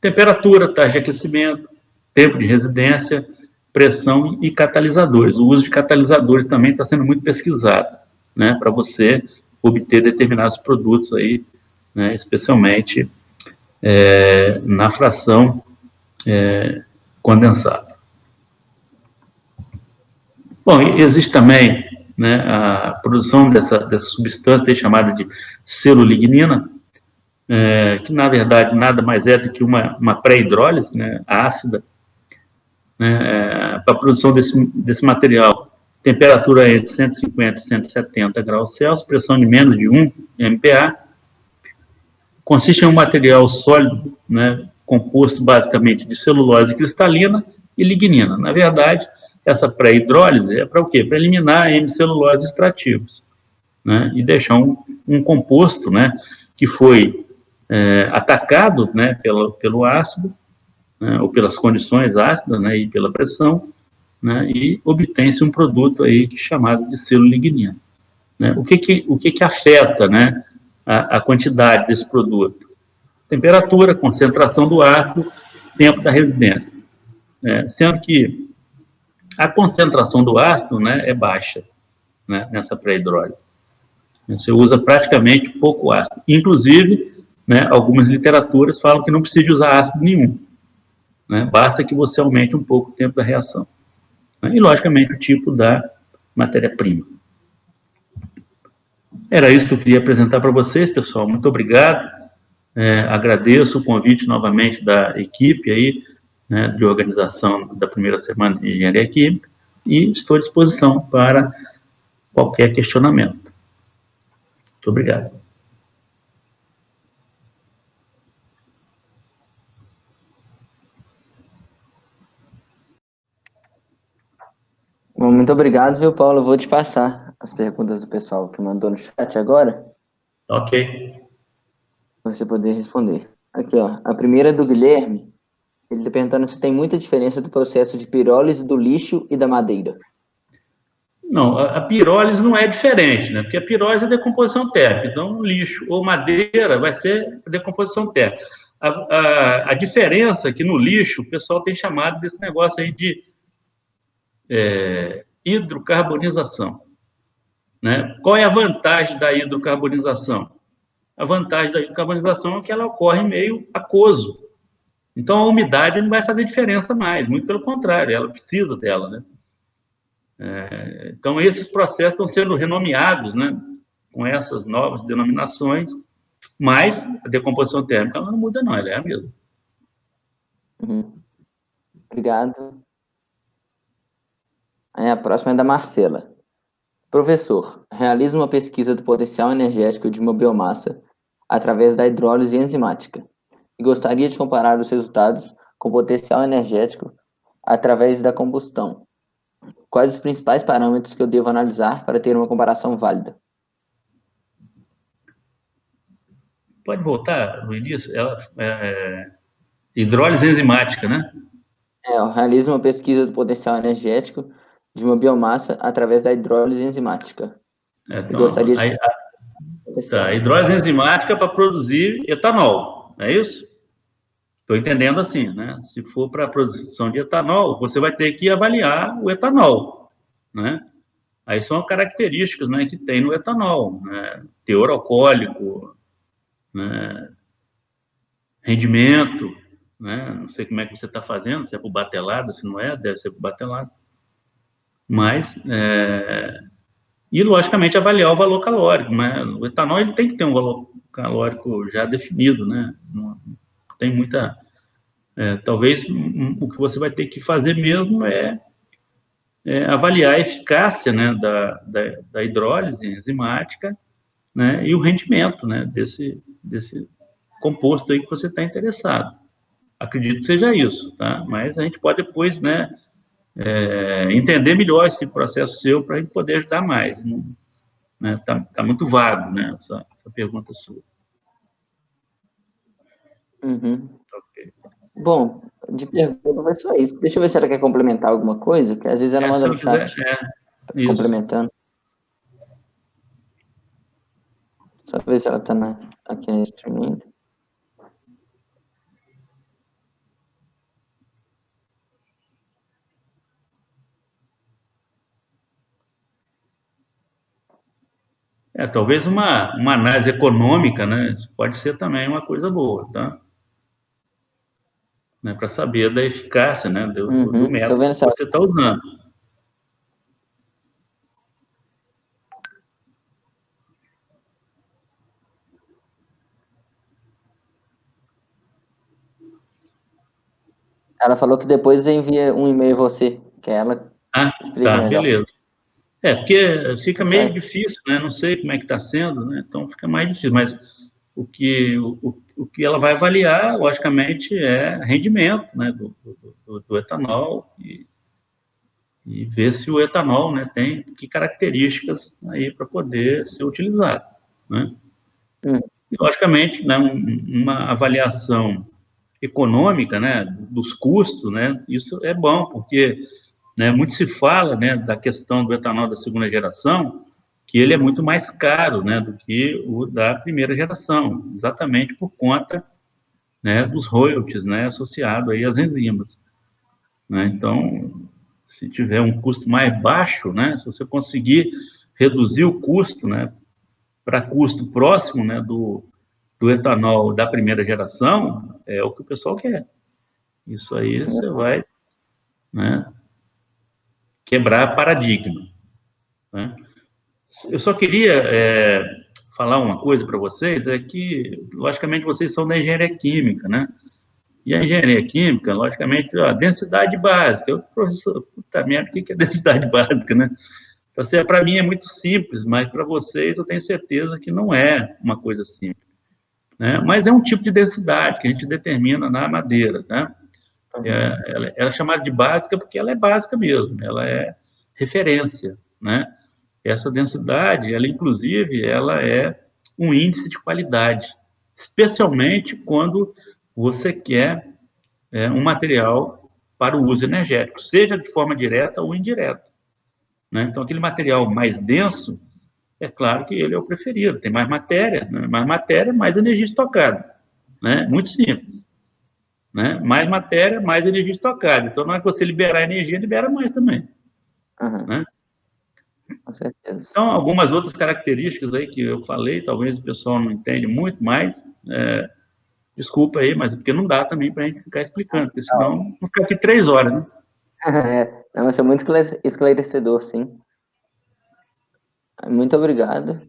Temperatura, taxa de aquecimento, tempo de residência, pressão e catalisadores. O uso de catalisadores também está sendo muito pesquisado, para você obter determinados produtos aí, especialmente na fração condensada. Bom, existe também né, a produção dessa substância chamada de celullignina, que na verdade nada mais é do que uma pré-hidrólise, né, ácida, né, para a produção desse material. Temperatura entre 150 e 170 graus Celsius, pressão de menos de 1 MPa. Consiste em um material sólido, né, composto basicamente de celulose cristalina e lignina. Na verdade, essa pré-hidrólise é para o quê? Para eliminar hemicelulose extrativos, né, e deixar um composto, né, que foi atacado, né, pelo ácido, né, ou pelas condições ácidas, né, e pela pressão, né, e obtém-se um produto aí chamado de celullignina. Né? O que afeta, né, a quantidade desse produto? Temperatura, concentração do ácido, tempo da residência. Sendo que a concentração do ácido, né, é baixa, né, nessa pré-hidrólise. Você usa praticamente pouco ácido. Inclusive, né, algumas literaturas falam que não precisa usar ácido nenhum. Né? Basta que você aumente um pouco o tempo da reação. Né? E, logicamente, o tipo da matéria-prima. Era isso que eu queria apresentar para vocês, pessoal. Muito obrigado. Agradeço o convite novamente da equipe aí, né, de organização da primeira semana de Engenharia Química e estou à disposição para qualquer questionamento. Muito obrigado. Bom, muito obrigado, viu, Paulo? Eu vou te passar as perguntas do pessoal que mandou no chat agora, Ok. para você poder responder. Aqui, ó. A primeira é do Guilherme. Ele está perguntando se tem muita diferença do processo de pirólise do lixo e da madeira. Não, a pirólise não é diferente, né? Porque a pirólise é decomposição térmica. Então, lixo ou madeira vai ser decomposição térmica. A diferença é que no lixo, o pessoal tem chamado desse negócio aí de hidrocarbonização. Né? Qual é a vantagem da hidrocarbonização? A vantagem da hidrocarbonização é que ela ocorre meio aquoso. Então, a umidade não vai fazer diferença mais, muito pelo contrário, ela precisa dela, né? Então, esses processos estão sendo renomeados, né, com essas novas denominações, mas a decomposição térmica ela não muda, não, ela é a mesma. Uhum. Obrigado. Aí a próxima é da Marcela. Professor, realiza uma pesquisa do potencial energético de uma biomassa através da hidrólise enzimática e gostaria de comparar os resultados com o potencial energético através da combustão. Quais os principais parâmetros que eu devo analisar para ter uma comparação válida? Pode voltar no início? Hidrólise enzimática, né? Eu realizo uma pesquisa do potencial energético de uma biomassa através da hidrólise enzimática. E gostaria de... a hidrólise enzimática para produzir etanol, é isso? Estou entendendo assim, né? Se for para a produção de etanol, você vai ter que avaliar o etanol, né? Aí são características, né, que tem no etanol, né? Teor alcoólico, né? Rendimento, né? Não sei como é que você está fazendo, se é por batelada, se não é, deve ser por batelada. Mas, e logicamente avaliar o valor calórico, né? O etanol ele tem que ter um valor calórico já definido, né? Não tem muita... talvez o que você vai ter que fazer mesmo é avaliar a eficácia, né, da hidrólise enzimática, né, e o rendimento, né, desse composto aí que você está interessado. Acredito que seja isso, tá? Mas a gente pode depois, né, entender melhor esse processo seu para a gente poder ajudar mais. Né? Tá muito vago, né, essa pergunta sua. Uhum. Okay. Bom, de pergunta vai só isso. Deixa eu ver se ela quer complementar alguma coisa, que às vezes ela manda no chat. Complementando. Só ver se ela está aqui no streaming. Talvez uma análise econômica, né? Pode ser também uma coisa boa, tá? Né, para saber da eficácia, né, do método que você está usando. Ela falou que depois envia um e-mail a você, que ela Ah, explica tá, melhor. beleza. Porque fica Isso meio aí. difícil, né? Não sei como é que está sendo, né? Então fica mais difícil, mas o que ela vai avaliar, logicamente, é rendimento, né, do etanol e ver se o etanol, né, tem que características aí para poder ser utilizado, né? Hum, E, logicamente, né, uma avaliação econômica, né, dos custos, né, isso é bom, porque, né, muito se fala, né, da questão do etanol da segunda geração, que ele é muito mais caro, né, do que o da primeira geração, exatamente por conta, né, dos royalties, né, associados aí às enzimas, né? Então, se tiver um custo mais baixo, né, se você conseguir reduzir o custo, né, para custo próximo, né, do etanol da primeira geração, é o que o pessoal quer. Isso aí você vai, né, quebrar paradigma, né? Eu só queria falar uma coisa para vocês, é que, logicamente, vocês são da engenharia química, né? E a engenharia química, logicamente, a densidade básica. Eu, professor, puta merda, o que é densidade básica, né? Para mim é muito simples, mas para vocês eu tenho certeza que não é uma coisa simples, né? Mas é um tipo de densidade que a gente determina na madeira, né? Ela é chamada de básica porque ela é básica mesmo, ela é referência, né? Essa densidade, ela inclusive, ela é um índice de qualidade, especialmente quando você quer um material para o uso energético, seja de forma direta ou indireta, né? Então, aquele material mais denso, é claro que ele é o preferido, tem mais matéria, né? Mais energia estocada, né? Muito simples, né? Mais matéria, mais energia estocada. Então, na hora que você liberar energia, libera mais também, uhum, né? com certeza. Então, algumas outras características aí que eu falei, talvez o pessoal não entende muito, mas desculpa aí, mas porque não dá também para a gente ficar explicando, porque senão não fica aqui 3 horas, né? É, não, isso é muito esclarecedor, sim. Muito obrigado.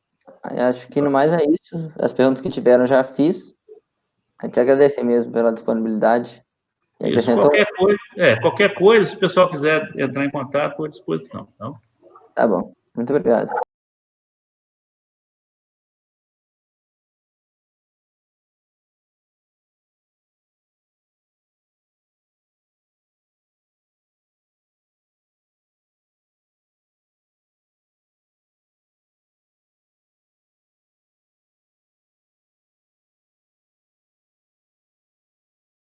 Aí acho que no mais é isso. As perguntas que tiveram já fiz. A te agradecer mesmo pela disponibilidade. E Isso, acrescentou? qualquer coisa, se o pessoal quiser entrar em contato, estou à disposição. Então. Tá bom. Muito obrigado.